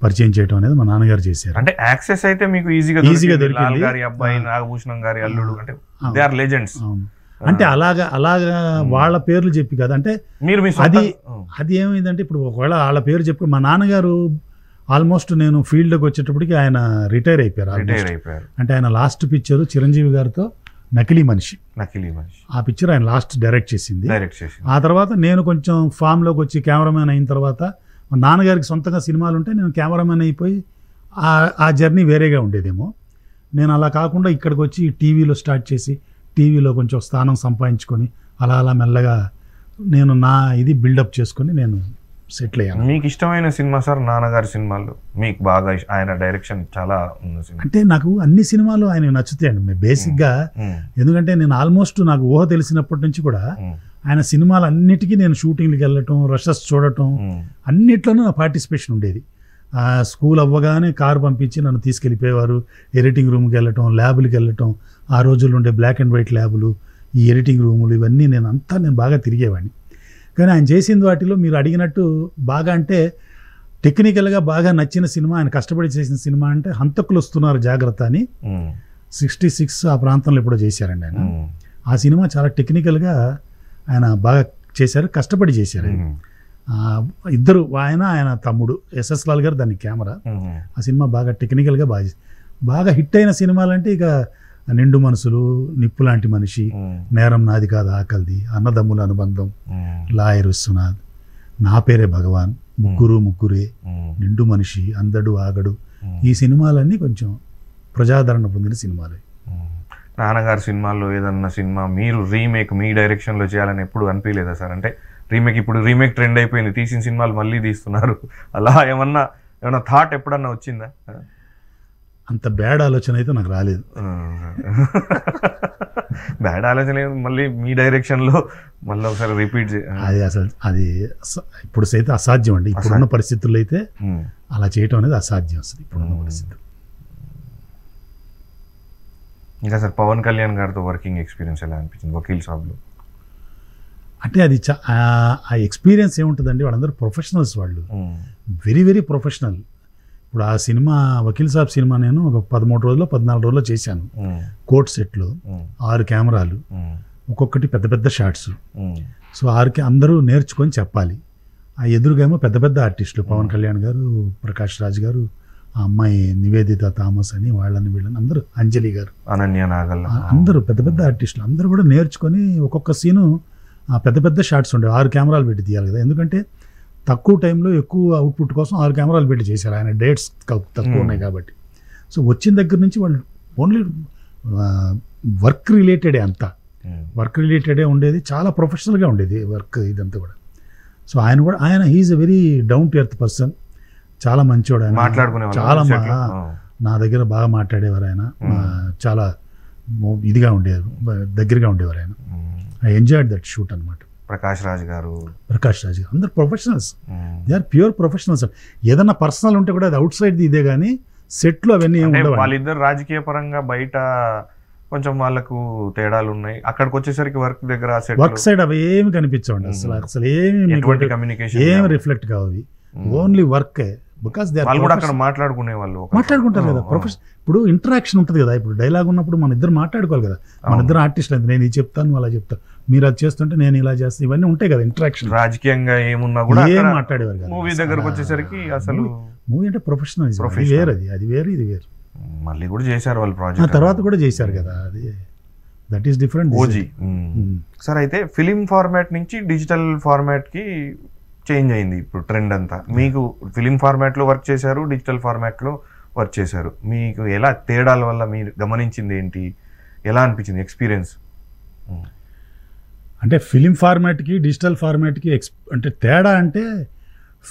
పరిచయం చేయడం అనేది మా నాన్నగారు చేశారు. అంటే యాక్సెస్ అయితే మీకు ఈజీగా దొరికింది. గారి అబ్బాయి, నాగభూషణం గారి అల్లుడు, అంటే దే ఆర్ లెజెండ్స్. అంటే అలాగా వాళ్ళ పేర్లు చెప్పి కదా. అంటే అది ఏమైందంటే ఇప్పుడు ఒకవేళ వాళ్ళ పేరు చెప్పి మా నాన్నగారు ఆల్మోస్ట్ నేను ఫీల్డ్కి వచ్చేటప్పటికి ఆయన రిటైర్ అయిపోయారు. అంటే ఆయన లాస్ట్ పిక్చర్ చిరంజీవి గారితో నకిలీ మనిషి, ఆ పిక్చర్ ఆయన లాస్ట్ డైరెక్ట్ చేసింది. ఆ తర్వాత నేను కొంచెం ఫామ్లోకి వచ్చి కెమెరామెన్ అయిన తర్వాత నాన్నగారికి సొంతంగా సినిమాలు ఉంటే నేను కెమెరామెన్ అయిపోయి ఆ జర్నీ వేరేగా ఉండేదేమో. నేను అలా కాకుండా ఇక్కడికి వచ్చి టీవీలో స్టార్ట్ చేసి టీవీలో కొంచెం స్థానం సంపాదించుకొని అలా అలా మెల్లగా నేను నా ఇది బిల్డప్ చేసుకొని నేను సెటిల్ అయ్యాను. మీకు ఇష్టమైన సినిమా సార్ నాన్నగారి సినిమాలు? మీకు బాగా ఆయన డైరెక్షన్ చాలా అంటే నాకు అన్ని సినిమాలు ఆయన నచ్చుతాయండి బేసిక్గా. ఎందుకంటే నేను ఆల్మోస్ట్ నాకు ఊహ తెలిసినప్పటి నుంచి కూడా ఆయన సినిమాలు అన్నిటికీ నేను షూటింగ్కి వెళ్ళటం, రషెస్ చూడటం, అన్నిట్లోనూ నా పార్టిసిపేషన్ ఉండేది. స్కూల్ అవ్వగానే కారు పంపించి నన్ను తీసుకెళ్ళిపోయేవారు. ఎడిటింగ్ రూమ్కి వెళ్ళటం, ల్యాబులకి వెళ్ళటం, ఆ రోజుల్లో ఉండే బ్లాక్ అండ్ వైట్ ల్యాబులు, ఈ ఎడిటింగ్ రూములు, ఇవన్నీ నేను బాగా తిరిగేవాడిని. కానీ ఆయన చేసిన వాటిలో మీరు అడిగినట్టు బాగా అంటే టెక్నికల్గా బాగా నచ్చిన సినిమా, ఆయన కష్టపడి చేసిన సినిమా అంటే హంతకులు వస్తున్నారు జాగ్రత్త అని 66 ఆ ప్రాంతంలో ఎప్పుడో చేశారండి ఆయన. ఆ సినిమా చాలా టెక్నికల్గా ఆయన బాగా చేశారు, కష్టపడి చేశారు. ఇద్దరు, ఆయన తమ్ముడు ఎస్ఎస్ లాల్ గారు దాన్ని కెమెరా. ఆ సినిమా బాగా టెక్నికల్గా బాగా హిట్ అయిన సినిమాలంటే ఇక నిండు మనసులు, నిప్పు లాంటి మనిషి, నేరం నాది కాదు ఆకలిది, అన్నదమ్ముల అనుబంధం, లాయర్ విశ్వనాథ్, నా పేరే భగవాన్, ముగ్గురే, నిండు మనిషి, అందడు ఆగడు, ఈ సినిమాలన్నీ కొంచెం ప్రజాదరణ పొందిన సినిమాలు. నాన్నగారి సినిమాల్లో ఏదన్నా సినిమా మీరు రీమేక్ మీ డైరెక్షన్లో చేయాలని ఎప్పుడు అనిపించలేదా సార్? అంటే ఇప్పుడు రీమేక్ ట్రెండ్ అయిపోయింది, తీసిన సినిమాలు మళ్ళీ తీస్తున్నారు, అలా ఏమన్నా థాట్ ఎప్పుడన్నా వచ్చిందా? అంత బ్యాడ్ ఆలోచన అయితే నాకు రాలేదు. బ్యాడ్ ఆలోచన మళ్ళీ మీ డైరెక్షన్లో మళ్ళీ ఒకసారి రిపీట్ అది ఇప్పుడు అయితే అసాధ్యం అండి. ఇప్పుడున్న పరిస్థితుల్లో అయితే అలా చేయటం అనేది అసాధ్యం అసలు ఇప్పుడున్న పరిస్థితులు. ఇంకా సార్ పవన్ కళ్యాణ్ గారితో వర్కింగ్ ఎక్స్పీరియన్స్ ఎలా అనిపించింది వకీల్ సాబ్లో? అంటే అది ఆ ఎక్స్పీరియన్స్ ఏముంటుందండి, వాళ్ళందరూ ప్రొఫెషనల్స్, వాళ్ళు వెరీ వెరీ ప్రొఫెషనల్. ఇప్పుడు ఆ సినిమా వకీల్ సాబ్ సినిమా నేను ఒక 14 రోజుల్లో చేశాను. కోర్ట్ సెట్లో 6 కెమెరాలు, ఒక్కొక్కటి పెద్ద పెద్ద షాట్స్. సో 6కి అందరూ నేర్చుకొని చెప్పాలి. ఆ ఎదురుగేమో పెద్ద పెద్ద ఆర్టిస్టులు, పవన్ కళ్యాణ్ గారు, ప్రకాష్ రాజ్ గారు, ఆ అమ్మాయి నివేదిత థామస్ అని, వీళ్ళని అందరూ, అంజలి గారు, అనన్య నాగల్, అందరూ పెద్ద పెద్ద ఆర్టిస్టులు అందరూ కూడా నేర్చుకొని ఒక్కొక్క సీను పెద్ద పెద్ద షాట్స్ ఉండేవి. 6 కెమెరాలు పెట్టి తీయాలి కదా, ఎందుకంటే తక్కువ టైంలో ఎక్కువ అవుట్పుట్ కోసం 6 కెమెరాలు పెట్టి చేశారు. ఆయన డేట్స్ తక్కువ ఉన్నాయి కాబట్టి. సో వచ్చిన దగ్గర నుంచి వాళ్ళు ఓన్లీ వర్క్ రిలేటెడే, అంతా వర్క్ రిలేటెడే ఉండేది, చాలా ప్రొఫెషనల్గా ఉండేది వర్క్ ఇదంతా కూడా. సో ఆయన he's a very down to earth person, చాలా మంచివాడు ఆయన, చాలా నా దగ్గర బాగా మాట్లాడేవారు ఆయన, చాలా ఇదిగా ఉండేవారు, దగ్గరగా ఉండేవారు ఆయన. ఐ ఎంజాయ్డ్ దట్ షూట్ అనమాట. ప్రకాష్ రాజ్ గారు అందరు professionals, they are pure professionals. ఏదన్నా పర్సనల్ ఉంటే కూడా అది అవుట్ సైడ్ ఇదే కానీ సెట్లో అవన్నీ వాళ్ళిద్దరు రాజకీయ పరంగా బయట కొంచెం వాళ్ళకు తేడాలు ఉన్నాయి, అక్కడికి వచ్చేసరికి వర్క్ సైడ్ అవి ఏమి కనిపించండి అసలు ఏమి కమ్యూనికేషన్ ఏమి రిఫ్లెక్ట్ కావు, ఓన్లీ వర్క్. బికాస్ మాట్లాడుకుంటారు కదా ప్రొఫెషన్. ఇప్పుడు ఇంటరాక్షన్ ఉంటుంది కదా, ఇప్పుడు డైలాగ్ ఉన్నప్పుడు మన ఇద్దరు మాట్లాడుకోవాలి కదా, మన ఇద్దరు ఆర్టిస్టులు అయితే నేను ఇది చెప్తాను అలా చెప్తాను, మీరు అది చేస్తుంటే నేను ఇలా చేస్తాను, ఇవన్నీ ఉంటాయి కదా ఇంటరాక్షన్. రాజకీయంగా ఏమున్నా కూడా ఏం మాట్లాడేవారు కదా. మూవీ దగ్గరకు వచ్చేసరికి అసలు మూవీ అంటే ప్రొఫెషనలిజం, అది వేరు ఇది వేరు. మళ్ళీ కూడా చేశారు వాళ్ళు ప్రాజెక్ట్, తర్వాత కూడా చేశారు కదా, అది that is different. OG sir, అయితే ఫిలిం ఫార్మాట్ నుంచి డిజిటల్ ఫార్మాట్ కి చేంజ్ అయింది ఇప్పుడు ట్రెండ్ అంతా. మీకు ఫిలిం ఫార్మాట్లో వర్క్ చేశారు, డిజిటల్ ఫార్మాట్లో వర్క్ చేశారు, మీకు ఎలా తేడాల వల్ల మీరు గమనించింది ఏంటి, ఎలా అనిపించింది ఎక్స్పీరియన్స్? అంటే ఫిలిం ఫార్మాట్కి డిజిటల్ ఫార్మాట్కి అంటే తేడా అంటే,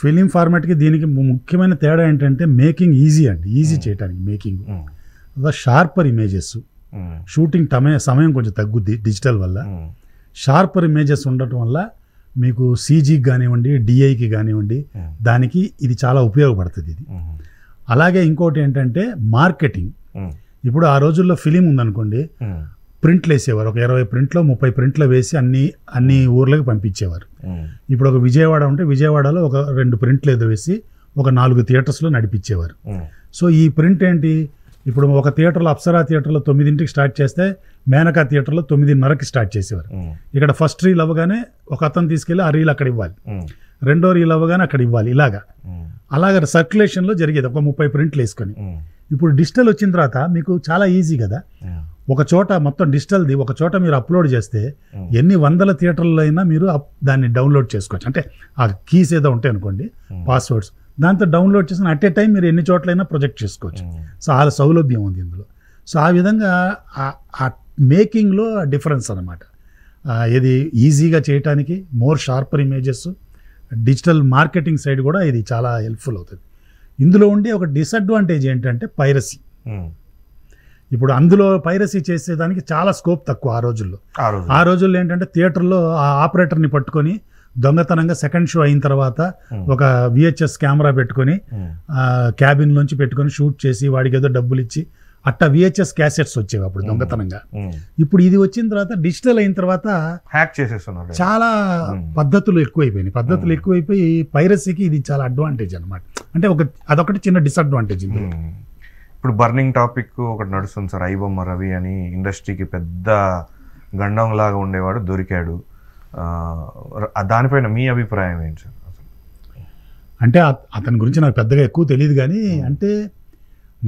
ఫిలిం ఫార్మాట్కి దీనికి ముఖ్యమైన తేడా ఏంటంటే మేకింగ్ ఈజీ అండి, ఈజీ చేయడానికి మేకింగ్. షార్పర్ ఇమేజెస్, షూటింగ్ సమయం కొంచెం తగ్గుద్ది డిజిటల్ వల్ల. షార్పర్ ఇమేజెస్ ఉండటం వల్ల మీకు సీజీకి కానివ్వండి, డిఐకి కానివ్వండి, దానికి ఇది చాలా ఉపయోగపడుతుంది ఇది. అలాగే ఇంకోటి ఏంటంటే మార్కెటింగ్. ఇప్పుడు ఆ రోజుల్లో ఫిలిం ఉందనుకోండి, ప్రింట్లు వేసేవారు, ఒక 20 ప్రింట్లో 30 ప్రింట్లో వేసి అన్ని ఊర్లకు పంపించేవారు. ఇప్పుడు ఒక విజయవాడ ఉంటే విజయవాడలో ఒక 2 ప్రింట్లు ఏదో వేసి ఒక 4 థియేటర్స్లో నడిపించేవారు. సో ఈ ప్రింట్ ఏంటి, ఇప్పుడు ఒక థియేటర్లో అప్సరా థియేటర్లో 9ంటికి స్టార్ట్ చేస్తే మేనకా థియేటర్లో 9:30కి స్టార్ట్ చేసేవారు. ఇక్కడ ఫస్ట్ రీల్ అవ్వగానే ఒక అతను తీసుకెళ్ళి ఆ రీల్ అక్కడ ఇవ్వాలి, రెండో రీల్ అవ్వగానే అక్కడ ఇవ్వాలి, అలాగా సర్క్యులేషన్లో జరిగేది ఒక 30 ప్రింట్లు వేసుకొని. ఇప్పుడు డిజిటల్ వచ్చిన తర్వాత మీకు చాలా ఈజీ కదా, ఒక చోట మొత్తం డిజిటల్ది ఒక చోట మీరు అప్లోడ్ చేస్తే ఎన్ని వందల థియేటర్లో అయినా మీరు దాన్ని డౌన్లోడ్ చేసుకోవచ్చు. అంటే ఆ కీస్ ఏదో ఉంటాయి అనుకోండి, పాస్వర్డ్స్, దాంతో డౌన్లోడ్ చేసిన అట్ ఏ టైం మీరు ఎన్ని చోట్లైనా ప్రొజెక్ట్ చేసుకోవచ్చు. సో ఆ సౌలభ్యం ఉంది ఇందులో. సో ఆ విధంగా ఆ మేకింగ్లో డిఫరెన్స్ అనమాట. ఇది ఈజీగా చేయడానికి, more sharper images, digital marketing side కూడా ఇది చాలా హెల్ప్ఫుల్ అవుతుంది. ఇందులో ఉండే ఒక డిసడ్వాంటేజ్ ఏంటంటే పైరసీ. ఇప్పుడు అందులో పైరసీ చేసేదానికి చాలా స్కోప్ తక్కువ ఆ రోజుల్లో ఏంటంటే థియేటర్లో ఆ ఆపరేటర్ని పట్టుకొని దొంగతనంగా సెకండ్ షో అయిన తర్వాత ఒక VHS కెమెరా పెట్టుకొని క్యాబిన్ నుంచి పెట్టుకొని షూట్ చేసి వాడికి ఏదో డబ్బులు ఇచ్చి అట్టా VHS క్యాసెట్స్ వచ్చేవి అప్పుడు దొంగతనంగా. ఇప్పుడు ఇది వచ్చిన తర్వాత డిజిటల్ అయిన తర్వాత హ్యాక్ చేసేస్తున్నారు. చాలా పద్ధతులు ఎక్కువైపోయి పైరసీకి ఇది చాలా అడ్వాంటేజ్ అనమాట. అంటే అదొకటి చిన్న డిసడ్వాంటేజ్. ఇప్పుడు బర్నింగ్ టాపిక్ ఒకటి నడుస్తుంది సార్, ఐబొమ్మ రవి అని ఇండస్ట్రీకి పెద్ద గండం లాగా ఉండేవాడు దొరికాడు. దానిపైన మీ అభిప్రాయం ఏంటి సార్? అంటే అతని గురించి నాకు పెద్దగా ఎక్కువ తెలియదు, కానీ అంటే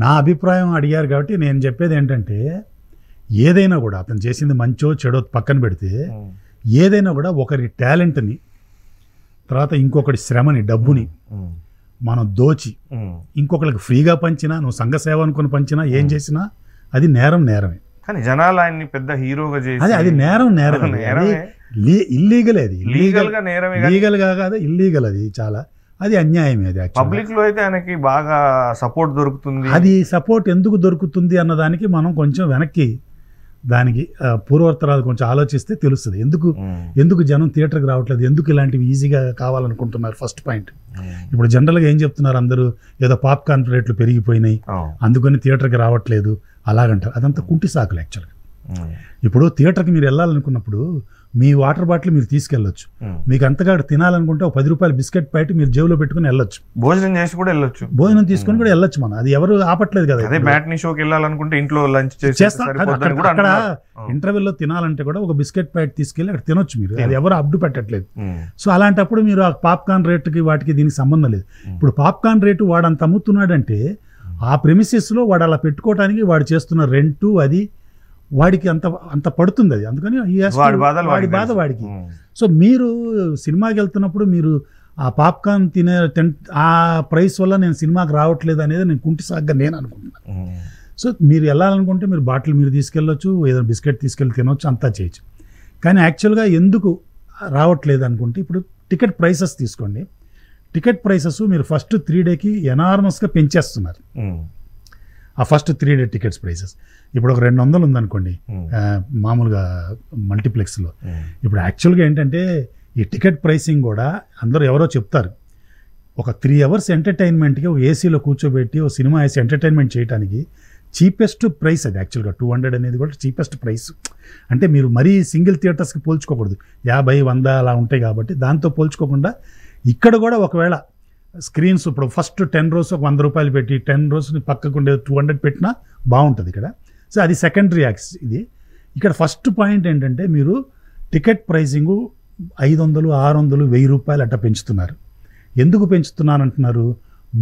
నా అభిప్రాయం అడిగారు కాబట్టి నేను చెప్పేది ఏంటంటే, ఏదైనా కూడా అతను చేసింది మంచో చెడో పక్కన పెడితే, ఏదైనా కూడా ఒకరి టాలెంట్ని తర్వాత ఇంకొకటి శ్రమని డబ్బుని మనం దోచి ఇంకొకరికి ఫ్రీగా పంచినా, నువ్వు సంఘ సేవ అనుకుని పంచినా, ఏం చేసినా అది నేరమే. కానీ జనాలు ఆయన్ని పెద్ద హీరోగా చేసి అది నేరం ఇల్లీగల్. అది లీగల్గా కాదు, ఇల్లీగల్. అది చాలా, అది అన్యాయమే. అది పబ్లిక్ లో అయితే ఆయనకి బాగా సపోర్ట్ దొరుకుతుంది. అది సపోర్ట్ ఎందుకు దొరుకుతుంది అన్నదానికి మనం కొంచెం వెనక్కి దానికి పూర్వోత్తరాలు కొంచెం ఆలోచిస్తే తెలుస్తుంది ఎందుకు జనం థియేటర్కి రావట్లేదు, ఎందుకు ఇలాంటివి ఈజీగా కావాలనుకుంటున్నారు. First point. ఇప్పుడు జనరల్గా ఏం చెప్తున్నారు అందరూ, ఏదో పాప్కార్న్ రేట్లు పెరిగిపోయినాయి అందుకని థియేటర్కి రావట్లేదు అలాగంటారు. అదంతా కుంటి సాకులు యాక్చువల్గా. ఇప్పుడు థియేటర్కి మీరు వెళ్ళాలనుకున్నప్పుడు మీ వాటర్ బాటిల్ మీరు తీసుకెళ్ళొచ్చు, మీకు అంతగా తినాలనుకుంటే ఒక 10 రూపాయల బిస్కెట్ ప్యాకెట్ మీరు జేబులో పెట్టుకుని వెళ్ళొచ్చు, భోజనం చేసి కూడా వెళ్ళొచ్చు, భోజనం తీసుకొని కూడా వెళ్ళొచ్చు. మనం అది ఎవరు ఆపట్లేదు కదా. అదే మ్యాట్నీ షోకి వెళ్ళాలనుకుంటే ఇంట్లో లంచ్ చేస్తాం. అక్కడ ఇంటర్వెల్లో తినాలంటే కూడా ఒక బిస్కెట్ ప్యాకెట్ తీసుకెళ్ళి అక్కడ తినొచ్చు మీరు, అది ఎవరు అడ్డు పెట్టట్లేదు. సో అలాంటప్పుడు మీరు ఆ పాప్కార్న్ రేటుకి వాటికి దీనికి సంబంధం లేదు. ఇప్పుడు పాప్కార్న్ రేటు వాడు అంత అమ్ముతున్నాడంటే ఆ ప్రెమిసెస్లో వాడు అలా పెట్టుకోవడానికి వాడు చేస్తున్న రెంటు అది వాడికి అంత పడుతుంది. అది అందుకని వాడి బాధ వాడికి. సో మీరు సినిమాకి వెళ్తున్నప్పుడు మీరు ఆ పాప్కార్న్ ఆ ప్రైస్ వల్ల నేను సినిమాకి రావట్లేదు అనేది నేను కుంటి సాగ్గా నేను అనుకుంటున్నాను. సో మీరు వెళ్ళాలనుకుంటే మీరు బాటిల్ మీరు తీసుకెళ్ళొచ్చు, ఏదైనా బిస్కెట్ తీసుకెళ్ళి తినొచ్చు, అంతా చేయొచ్చు. కానీ యాక్చువల్గా ఎందుకు రావట్లేదు అనుకుంటే, ఇప్పుడు టికెట్ ప్రైసెస్ తీసుకోండి. టికెట్ ప్రైసెస్ మీరు ఫస్ట్ 3 డేకి ఎనార్మస్గా పెంచేస్తున్నారు. ఆ ఫస్ట్ 3 డే టికెట్స్ ప్రైసెస్ ఇప్పుడు ఒక 200 ఉందనుకోండి మామూలుగా మల్టీప్లెక్స్లో. ఇప్పుడు యాక్చువల్గా ఏంటంటే ఈ టికెట్ ప్రైసింగ్ కూడా అందరూ ఎవరో చెప్తారు, ఒక 3 అవర్స్ ఎంటర్టైన్మెంట్కి ఒక ఏసీలో కూర్చోబెట్టి ఒక సినిమా వేసి ఎంటర్టైన్మెంట్ చేయడానికి చీపెస్ట్ ప్రైస్ అది. యాక్చువల్గా 200 అనేది కూడా చీపెస్ట్ ప్రైస్. అంటే మీరు మరీ సింగిల్ థియేటర్స్కి పోల్చుకోకూడదు, 50, 100 అలా ఉంటాయి కాబట్టి దాంతో పోల్చుకోకుండా ఇక్కడ కూడా ఒకవేళ స్క్రీన్స్ ఇప్పుడు ఫస్ట్ 10 rows ఒక 100 రూపాయలు పెట్టి 10 rows పక్కకు ఉండే 200 పెట్టినా బాగుంటుంది ఇక్కడ. సో అది సెకండరీ యాక్స్. ఇది ఇక్కడ ఫస్ట్ పాయింట్ ఏంటంటే మీరు టికెట్ ప్రైసింగు 500, 600, 1000 రూపాయలు అట్లా పెంచుతున్నారు. ఎందుకు పెంచుతున్నాను అంటున్నారు?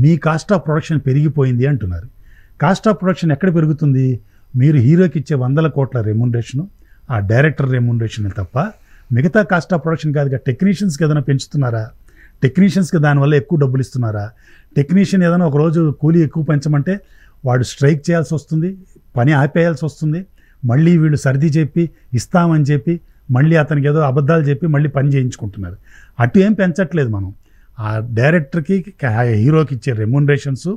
మీ కాస్ట్ ఆఫ్ ప్రొడక్షన్ పెరిగిపోయింది అంటున్నారు. కాస్ట్ ఆఫ్ ప్రొడక్షన్ ఎక్కడ పెరుగుతుంది? మీరు హీరోకి ఇచ్చే 100 కోట్ల రెమ్యునరేషను, ఆ డైరెక్టర్ రెమ్యునరేషన్ తప్ప మిగతా కాస్ట్ ఆఫ్ ప్రొడక్షన్ కాదుగా. టెక్నీషియన్స్కి ఏదైనా పెంచుతున్నారా? టెక్నీషియన్స్కి దానివల్ల ఎక్కువ డబ్బులు ఇస్తున్నారా? టెక్నీషియన్ ఏదైనా ఒకరోజు కూలీ ఎక్కువ పెంచమంటే వాడు స్ట్రైక్ చేయాల్సి వస్తుంది, పని ఆపేయాల్సి వస్తుంది, మళ్ళీ వీళ్ళు సర్ది చెప్పి ఇస్తామని చెప్పి మళ్ళీ అతనికి ఏదో అబద్ధాలు చెప్పి మళ్ళీ పని చేయించుకుంటున్నారు. అటు ఏం పెంచట్లేదు మనం. ఆ డైరెక్టర్కి హీరోకి ఇచ్చే రెమ్యునరేషన్స్,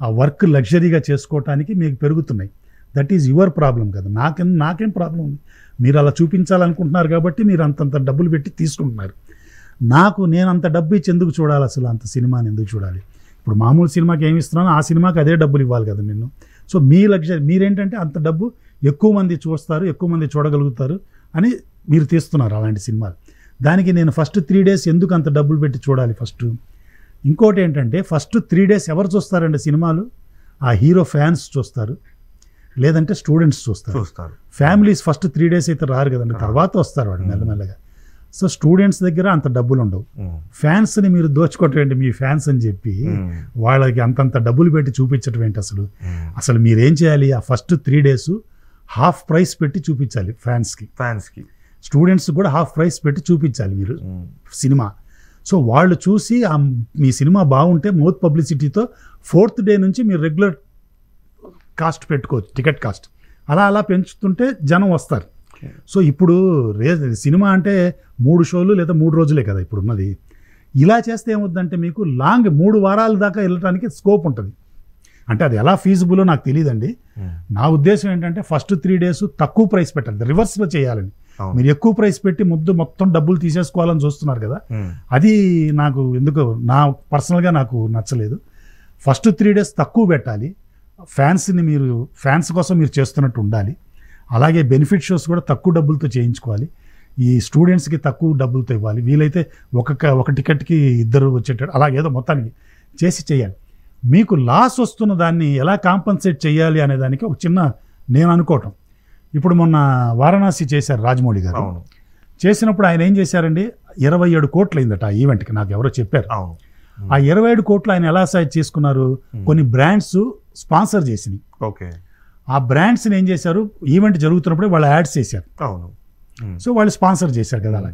ఆ వర్క్ లగ్జరీగా చేసుకోవటానికి మీకు పెరుగుతున్నాయి. దట్ ఈజ్ యువర్ ప్రాబ్లం కదా. నాకేం ప్రాబ్లం ఉంది? మీరు అలా చూపించాలనుకుంటున్నారు కాబట్టి మీరు అంతంత డబ్బులు పెట్టి తీసుకుంటున్నారు. నేను అంత డబ్బు ఇచ్చి ఎందుకు చూడాలి? అసలు అంత సినిమాని ఎందుకు చూడాలి? ఇప్పుడు మామూలు సినిమాకి ఏమి ఇస్తున్నానో ఆ సినిమాకి అదే డబ్బులు ఇవ్వాలి కదా నేను. సో మీ లగ్జరీ మీరేంటంటే అంత డబ్బు ఎక్కువ మంది చూస్తారు, ఎక్కువ మంది చూడగలుగుతారు అని మీరు తీస్తున్నారు అలాంటి సినిమాలు. దానికి నేను ఫస్ట్ 3 days ఎందుకు అంత డబ్బులు పెట్టి చూడాలి? ఫస్ట్ ఇంకోటి ఏంటంటే ఫస్ట్ 3 days ఎవరు చూస్తారండి సినిమాలు? ఆ హీరో ఫ్యాన్స్ చూస్తారు, లేదంటే స్టూడెంట్స్ చూస్తారు. ఫ్యామిలీస్ ఫస్ట్ 3 days అయితే రారు కదండి, తర్వాత వస్తారు వాడు మెల్లమెల్లగా. సో స్టూడెంట్స్ దగ్గర అంత డబ్బులు ఉండవు. ఫ్యాన్స్ని మీరు దోచుకోవటం మీ ఫ్యాన్స్ అని చెప్పి వాళ్ళకి అంతంత డబ్బులు పెట్టి చూపించటం ఏంటి? అసలు మీరేం చేయాలి? ఆ ఫస్ట్ 3 days హాఫ్ ప్రైస్ పెట్టి చూపించాలి ఫ్యాన్స్కి. స్టూడెంట్స్ కూడా హాఫ్ ప్రైస్ పెట్టి చూపించాలి మీరు సినిమా. సో వాళ్ళు చూసి మీ సినిమా బాగుంటే మౌత్ పబ్లిసిటీతో 4th డే నుంచి మీరు రెగ్యులర్ కాస్ట్ పెట్టుకోవచ్చు, టికెట్ కాస్ట్. అలా పెంచుతుంటే జనం వస్తారు. సో ఇప్పుడు సినిమా అంటే 3 షోలు లేదా 3 రోజులే కదా ఇప్పుడు ఉన్నది. ఇలా చేస్తే ఏమవుతుందంటే మీకు లాంగ్ 3 వారాల దాకా వెళ్ళడానికి స్కోప్ ఉంటుంది. అంటే అది ఎలా ఫీజిబులో నాకు తెలియదండి. నా ఉద్దేశం ఏంటంటే ఫస్ట్ 3 days తక్కువ ప్రైస్ పెట్టాలి, రివర్స్లో చేయాలని. మీరు ఎక్కువ ప్రైస్ పెట్టి మొత్తం డబ్బులు తీసేసుకోవాలని చూస్తున్నారు కదా, అది నాకు ఎందుకో నా పర్సనల్గా నాకు నచ్చలేదు. ఫస్ట్ 3 days తక్కువ పెట్టాలి, ఫ్యాన్స్ కోసం మీరు చేస్తున్నట్టు ఉండాలి. అలాగే బెనిఫిట్ షోస్ కూడా తక్కువ డబ్బులతో చేయించుకోవాలి, ఈ స్టూడెంట్స్కి తక్కువ డబ్బులతో ఇవ్వాలి, వీలైతే ఒక టికెట్కి 2 వచ్చేటట్టు అలాగేదో మొత్తానికి చేయాలి. మీకు లాస్ వస్తున్న దాన్ని ఎలా కాంపన్సేట్ చేయాలి అనే దానికి ఒక చిన్న నేను అనుకోవటం. ఇప్పుడు మొన్న వారణాసి చేశారు రాజమౌళి గారు. చేసినప్పుడు ఆయన ఏం చేశారండి, 27 కోట్లు అయిందట ఆ ఈవెంట్కి, నాకు ఎవరో చెప్పారు. ఆ 27 కోట్లు ఆయన ఎలా సైజ్ చేసుకున్నారు, కొన్ని బ్రాండ్స్ స్పాన్సర్ చేసినాయి. ఆ బ్రాండ్స్ని ఏం చేశారు, ఈవెంట్ జరుగుతున్నప్పుడే వాళ్ళు యాడ్స్ చేశారు. సో వాళ్ళు స్పాన్సర్ చేశారు కదా. అలా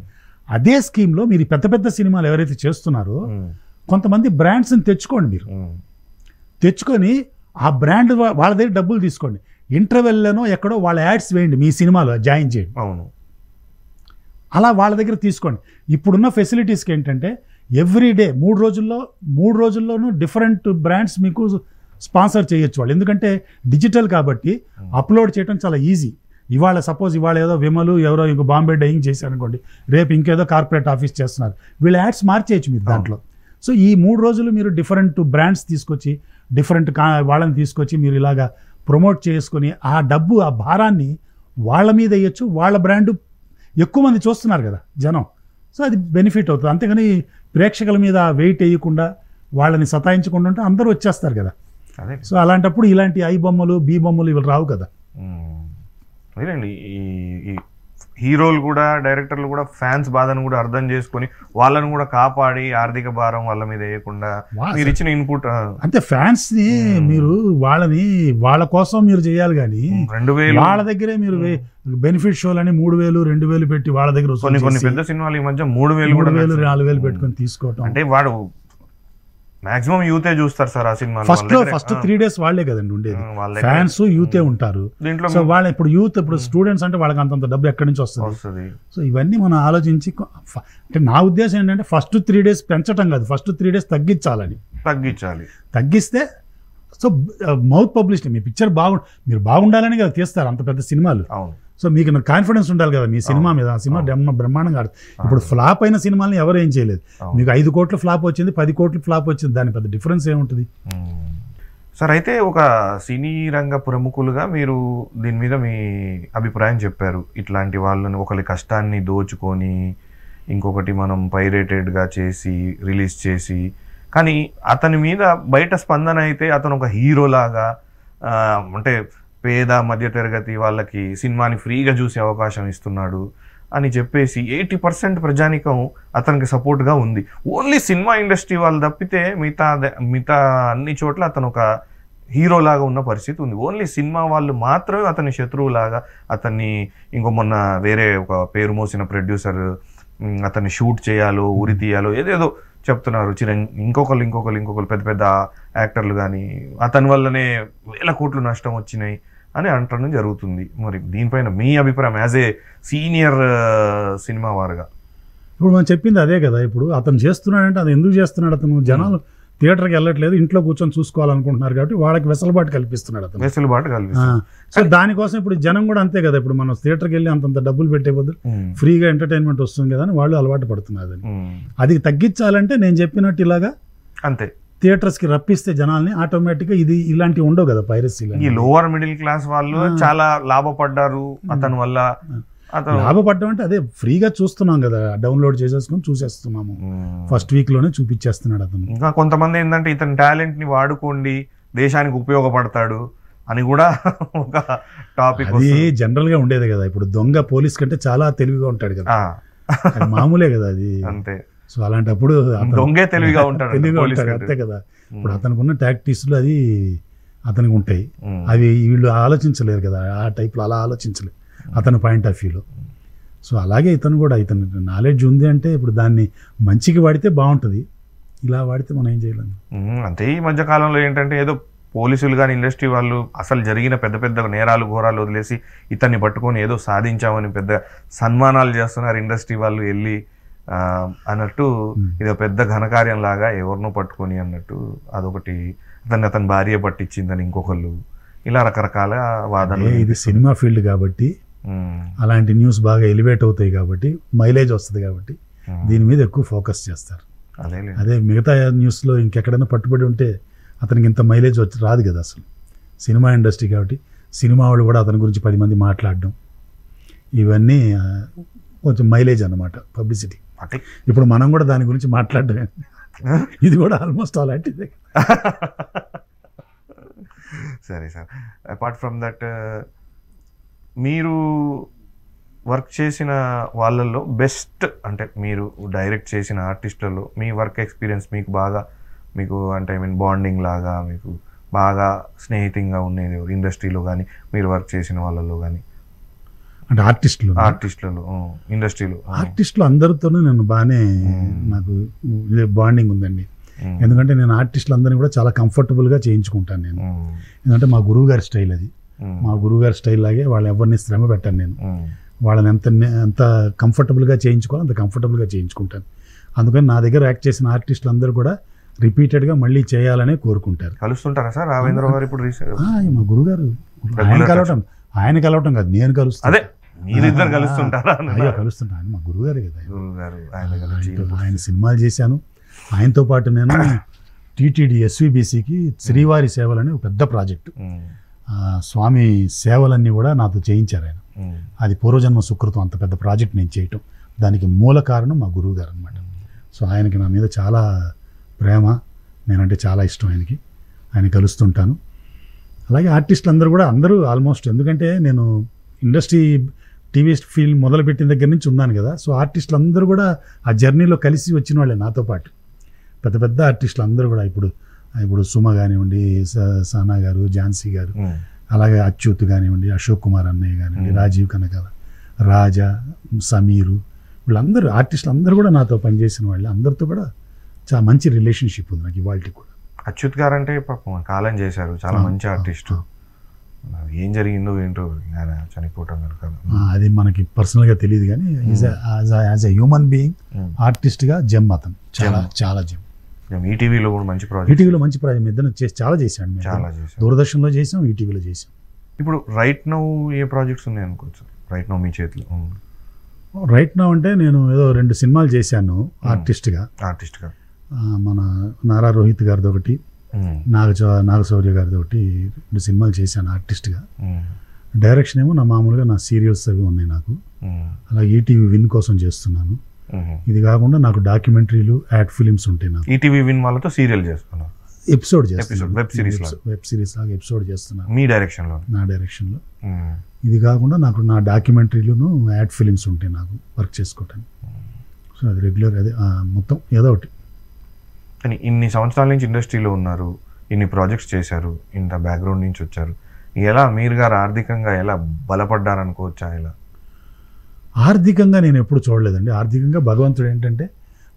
అదే స్కీమ్లో మీరు పెద్ద సినిమాలు ఎవరైతే చేస్తున్నారో కొంతమంది బ్రాండ్స్ని తెచ్చుకోండి. మీరు తెచ్చుకొని ఆ బ్రాండ్ వాళ్ళ దగ్గర డబ్బులు తీసుకోండి, ఇంటర్వెల్లోనో ఎక్కడో వాళ్ళ యాడ్స్ వేయండి, మీ సినిమాలో జాయిన్ చేయండి. అలా వాళ్ళ దగ్గర తీసుకోండి. ఇప్పుడున్న ఫెసిలిటీస్కి ఏంటంటే ఎవ్రీడే 3 రోజుల్లోనూ డిఫరెంట్ బ్రాండ్స్ మీకు స్పాన్సర్ చేయొచ్చు వాళ్ళు. ఎందుకంటే డిజిటల్ కాబట్టి అప్లోడ్ చేయడం చాలా ఈజీ. ఇవాళ ఏదో విమలు ఎవరో ఇంకో బాంబే డైయింగ్ చేశారు అనుకోండి, రేపు ఇంకేదో కార్పొరేట్ ఆఫీస్ చేస్తున్నారు, వీళ్ళ యాడ్స్ మార్చేయచ్చు మీరు దాంట్లో. సో ఈ 3 రోజులు మీరు డిఫరెంట్ బ్రాండ్స్ తీసుకొచ్చి వాళ్ళని తీసుకొచ్చి మీరు ఇలాగా ప్రమోట్ చేసుకొని ఆ డబ్బు ఆ భారాన్ని వాళ్ళ మీద వేయచ్చు. వాళ్ళ బ్రాండ్ ఎక్కువ మంది చూస్తున్నారు కదా జనం, సో అది బెనిఫిట్ అవుతుంది. అంతేగాని ప్రేక్షకుల మీద వెయిట్ వేయకుండా వాళ్ళని సతాయించకుండా ఉంటే అందరూ వచ్చేస్తారు కదా. సో అలాంటప్పుడు ఇలాంటి ఐ బొమ్మలు బి బొమ్మలు ఇవి రావు కదా. అదేనండి, ఈ హీరోలు కూడా డైరెక్టర్లు కూడా ఫ్యాన్స్ బాధను కూడా అర్థం చేసుకొని వాళ్ళని కూడా కాపాడి ఆర్థిక భారం వాళ్ళ మీద వేయకుండా మీరు ఇచ్చిన ఇన్పుట్ అంటే ఫ్యాన్స్ ని మీరు వాళ్ళ కోసం మీరు చేయాలి కానీ 2000 వాళ్ళ దగ్గరే మీరు బెనిఫిట్ షోలని 3000 2000 పెట్టి వాళ్ళ దగ్గర కొన్ని పెద్ద సినిమాలు ఈ మధ్య 3000 కూడా 4000 పెట్టుకొని తీసుకోవటం అంటే వాడు మాక్సిమం యూతే చూస్తారు సార్ ఆ సినిమా. ఫస్ట్ 3 days వాళ్ళే కదండి ఉండేది, ఫ్యాన్స్ యూతే ఉంటారు. సో వాళ్ళ ఇప్పుడు స్టూడెంట్స్ అంటే వాళ్ళకి అంతంత డబ్బు ఎక్కడి నుంచి వస్తుంది. సో ఇవన్నీ మనం ఆలోచించి అంటే నా ఉద్దేశం ఏంటంటే ఫస్ట్ 3 days పెంచడం కాదు, ఫస్ట్ 3 days తగ్గిస్తే సో మౌత్ పబ్లిసిటీ మీ పిక్చర్ మీరు బాగుండాలని కదా తీస్తారు అంత పెద్ద సినిమాలు. సో మీకు కాన్ఫిడెన్స్ ఉండాలి కదా మీ సినిమా మీద. ఆ సినిమా బ్రహ్మాండంగా ఇప్పుడు ఫ్లాప్ అయిన సినిమాలని ఎవరు ఏం చేయలేదు. మీకు 5 కోట్లు ఫ్లాప్ వచ్చింది, 10 కోట్లు ఫ్లాప్ వచ్చింది, దాని పెద్ద డిఫరెన్స్ ఏముంటుంది సార్? అయితే ఒక సినీ రంగ ప్రముఖులుగా మీరు దీని మీద మీ అభిప్రాయం చెప్పారు. ఇట్లాంటి వాళ్ళని ఒకరి కష్టాన్ని దోచుకొని ఇంకొకటి మనం పైరేటెడ్గా చేసి రిలీజ్ చేసి, కానీ అతని మీద బయట స్పందన అయితే అతను ఒక హీరోలాగా అంటే పేద మధ్యతరగతి వాళ్ళకి సినిమాని ఫ్రీగా చూసే అవకాశం ఇస్తున్నాడు అని చెప్పేసి 80% ప్రజానికం అతనికి సపోర్ట్గా ఉంది. ఓన్లీ సినిమా ఇండస్ట్రీ వాళ్ళు తప్పితే మిగతా అన్ని చోట్ల అతను ఒక హీరోలాగా ఉన్న పరిస్థితి ఉంది. ఓన్లీ సినిమా వాళ్ళు మాత్రమే అతని శత్రువులాగా అతన్ని మొన్న వేరే ఒక పేరు మోసిన ప్రొడ్యూసర్ అతన్ని షూట్ చేయాలో ఉరి తీయాలో ఏదేదో చెప్తున్నారు. ఇంకొకరు పెద్ద పెద్ద యాక్టర్లు కానీ అతని వల్లనే 1000 కోట్లు నష్టం వచ్చినాయి అని అంటడం జరుగుతుంది. మరి దీనిపైన మీ అభిప్రాయం యాజ్ ఏ సీనియర్ సినిమా వారుగా? ఇప్పుడు మనం చెప్పింది అదే కదా. ఇప్పుడు అతను చేస్తున్నాడంటే అది ఎందుకు చేస్తున్నాడు? అతను జనాలు థియేటర్కి వెళ్ళట్లేదు, ఇంట్లో కూర్చొని చూసుకోవాలనుకుంటున్నారు కాబట్టి వాళ్ళకి వెసులుబాటు కల్పిస్తున్నాడు అతను. సో దానికోసం ఇప్పుడు జనం కూడా అంతే కదా. ఇప్పుడు మనం థియేటర్కి వెళ్ళి అంతంత డబ్బులు పెట్టే బదులు ఫ్రీగా ఎంటర్టైన్మెంట్ వస్తుంది కదా అని వాళ్ళు అలవాటు పడుతున్నారు. అది తగ్గించాలంటే నేను చెప్పినట్టు ఇలాగా అంతే థియేటర్స్కి రప్పిస్తే జనాల్ని ఆటోమేటిక్గా ఇలాంటివి ఉండవు కదా పైరసీ. ఈ లోవర్ మిడిల్ క్లాస్ వాళ్ళు చాలా లాభపడ్డారు అతని వల్ల. లాభపడ్డం అంటే అదే ఫ్రీగా చూస్తున్నాం కదా, డౌన్లోడ్ చేసేసుకొని చూసేస్తున్నాము, ఫస్ట్ వీక్లోనే చూపించేస్తున్నాడు అతను. ఇంకా కొంతమంది ఏంటంటే ఇతని టాలెంట్ ని వాడుకోండి దేశానికి ఉపయోగపడతాడు అని కూడా ఒక టాపిక్. అది జనరల్ గా ఉండేది కదా. ఇప్పుడు దొంగ పోలీస్ కంటే చాలా తెలివిగా ఉంటాడు కదా, అది మామూలే కదా అది. అంతే. సో అలాంటప్పుడు దొంగే తెలివిగా ఉంటాడు అంతే కదా. ఇప్పుడు అతనుకున్న టాక్టిక్స్లో అది అతనికి ఉంటాయి. అవి వీళ్ళు ఆలోచించలేరు కదా, ఆ టైప్లో అలా ఆలోచించలేరు అతని పాయింట్ ఆఫ్ వ్యూలో. సో అలాగే ఇతను కూడా, ఇతను నాలెడ్జ్ ఉంది అంటే ఇప్పుడు దాన్ని మంచికి వాడితే బాగుంటుంది, ఇలా వాడితే మనం ఏం చేయలేము. అంతే. ఈ మధ్య కాలంలో ఏంటంటే ఏదో పోలీసులు కానీ ఇండస్ట్రీ వాళ్ళు అసలు జరిగిన పెద్ద పెద్ద నేరాలు ఘోరాలు వదిలేసి ఇతన్ని పట్టుకొని ఏదో సాధించామని పెద్ద సన్మానాలు చేస్తున్నారు ఇండస్ట్రీ వాళ్ళు వెళ్ళి అన్నట్టు. ఇది పెద్ద ఘనకార్యం లాగా ఎవరినో పట్టుకొని అన్నట్టు అదొకటి. అతని భార్య పట్టించిందని ఇంకొకళ్ళు, ఇలా రకరకాల వాదనలు. ఇది సినిమా ఫీల్డ్ కాబట్టి అలాంటి న్యూస్ బాగా ఎలివేట్ అవుతాయి కాబట్టి, మైలేజ్ వస్తుంది కాబట్టి దీని మీద ఎక్కువ ఫోకస్ చేస్తారు. అదే మిగతా న్యూస్లో ఇంకెక్కడైనా పట్టుబడి ఉంటే అతనికి ఇంత మైలేజ్ వచ్చి రాదు కదా అసలు. సినిమా ఇండస్ట్రీ కాబట్టి సినిమా వాళ్ళు కూడా అతని గురించి 10 మంది మాట్లాడడం, ఇవన్నీ కొంచెం మైలేజ్ అన్నమాట, పబ్లిసిటీ. ఇప్పుడు మనం కూడా దాని గురించి మాట్లాడడం, ఇది కూడా ఆల్మోస్ట్ అలాంటిదే. సరే సార్, అపార్ట్ ఫ్రమ్ దట్ మీరు వర్క్ చేసిన వాళ్ళల్లో బెస్ట్ అంటే మీరు డైరెక్ట్ చేసిన ఆర్టిస్టులలో మీ వర్క్ ఎక్స్పీరియన్స్ మీకు అంటే బాండింగ్ లాగా మీకు బాగా స్నేహితంగా ఉండేది ఇండస్ట్రీలో కానీ మీరు వర్క్ చేసిన వాళ్ళలో కానీ? అంటే ఆర్టిస్టులు ఇండస్ట్రీలో అందరితోనూ నేను బాగానే నాకు బాండింగ్ ఉందండి. ఎందుకంటే నేను ఆర్టిస్టులు అందరినీ కూడా చాలా కంఫర్టబుల్గా చేయించుకుంటాను నేను. ఎందుకంటే మా గురువు గారి స్టైల్ అది. మా గురువు గారి స్టైల్ లాగే వాళ్ళని ఎవరిని శ్రమ పెట్టాను నేను. వాళ్ళని ఎంత కంఫర్టబుల్గా చేయించుకోవాలి అంత కంఫర్టబుల్గా చేయించుకుంటాను. అందుకని నా దగ్గర యాక్ట్ చేసిన ఆర్టిస్టులు అందరూ కూడా రిపీటెడ్గా మళ్ళీ చేయాలనే కోరుకుంటారు. కలుస్తుంటారా సార్ రావేంద్ర గారు? ఇప్పుడు మా గురుగారు ఆయన కలవటం కాదు, నేను కలుస్తాను. మీరిద్దరు కలుస్తుంటారా? కలుస్తుంటాను, మా గురుగారే కదా. ఆయన సినిమాలు చేశాను. ఆయనతో పాటు నేను టీటీడీ ఎస్విబిసికి శ్రీవారి సేవలని ఒక పెద్ద ప్రాజెక్టు, స్వామి సేవలన్నీ కూడా నాతో చేయించారు ఆయన. అది పూర్వజన్మ సుకృతం, అంత పెద్ద ప్రాజెక్ట్ నేను చేయటం. దానికి మూల కారణం మా గురువు గారు అనమాట. సో ఆయనకి నా మీద చాలా ప్రేమ, నేనంటే చాలా ఇష్టం ఆయనకి. ఆయన కలుస్తుంటాను. అలాగే ఆర్టిస్టులు అందరూ ఆల్మోస్ట్, ఎందుకంటే నేను ఇండస్ట్రీ టీవీ ఫీల్డ్ మొదలుపెట్టిన దగ్గర నుంచి ఉన్నాను కదా. సో ఆర్టిస్టులు అందరూ కూడా ఆ జర్నీలో కలిసి వచ్చిన వాళ్ళే నాతో పాటు. పెద్ద పెద్ద ఆర్టిస్టులు అందరూ కూడా ఇప్పుడు సుమ కానివ్వండి, సానా గారు, ఝాన్సీ గారు, అలాగే అచ్యుత్ కానివ్వండి, అశోక్ కుమార్ అన్నయ్య కానివ్వండి, రాజీవ్ కనకాల, రాజా, సమీరు, వీళ్ళందరూ ఆర్టిస్టులు అందరూ కూడా నాతో పనిచేసిన వాళ్ళు. అందరితో కూడా చాలా మంచి రిలేషన్షిప్ ఉంది నాకు ఇవాళకి కూడా. అచ్యుత్ గారు అంటే పాపం కాలం చేశారు, చాలా మంచి ఆర్టిస్టు. ఏం జరిగిందో ఏంటో ఆయన చనిపోవటం కదా, అది మనకి పర్సనల్గా తెలియదు కానీ యాజ్ ఎ హ్యూమన్ బీయింగ్ ఆర్టిస్ట్గా జెమ్ అతను, చాలా జెమ్. ఈటీవీలో కూడా మంచి ప్రాజెక్ట్, ఈటీవీలో మంచి ప్రాజెక్ట్ ఇద్దరు చాలా చేశాడు. దూరదర్శన్లో చేసాం, ఈటీవీలో చేసాం. ఇప్పుడు రైట్ నౌ ఏ ప్రాజెక్ట్స్ ఉన్నాయి అనుకోవచ్చు రైట్ నౌ మీ చేతిలో? రైట్ నౌ అంటే నేను ఏదో 2 సినిమాలు చేశాను ఆర్టిస్ట్గా. మన నారా రోహిత్ గారిది ఒకటి, నాగశౌర్య గారిది ఒకటి, 2 సినిమాలు చేశాను ఆర్టిస్ట్గా. డైరెక్షన్ ఏమో మామూలుగా నా సీరియల్స్ అవి ఉన్నాయి నాకు. అలా ఈటీవీ విన్ కోసం చేస్తున్నాను. ఇది కాకుండా నాకు డాక్యుమెంటరీలు, యాడ్ ఫిలిమ్స్ ఉంటాయి నాకు. ఈటీవీ విన్ వాళ్ళతో సీరియల్ చేస్తున్నాను, ఎపిసోడ్ చేస్తున్నాను, వెబ్ సిరీస్ లాగా ఎపిసోడ్ చేస్తున్నాను మీ డైరెక్షన్లో, నా డైరెక్షన్లో. ఇది కాకుండా నాకు నా డాక్యుమెంటరీలను, యాడ్ ఫిలిమ్స్ ఉంటాయి నాకు వర్క్ చేసుకోవటానికి. సో అది రెగ్యులర్, అదే మొత్తం ఏదో ఒకటి. కానీ ఇన్ని సంవత్సరాల నుంచి ఇండస్ట్రీలో ఉన్నారు, ఇన్ని ప్రాజెక్ట్స్ చేశారు, ఇంత బ్యాక్గ్రౌండ్ నుంచి వచ్చారు, ఎలా మీరు గారు ఆర్థికంగా ఎలా బలపడ్డారనుకోవచ్చా? ఎలా ఆర్థికంగా నేను ఎప్పుడు చూడలేదండి. ఆర్థికంగా భగవంతుడు ఏంటంటే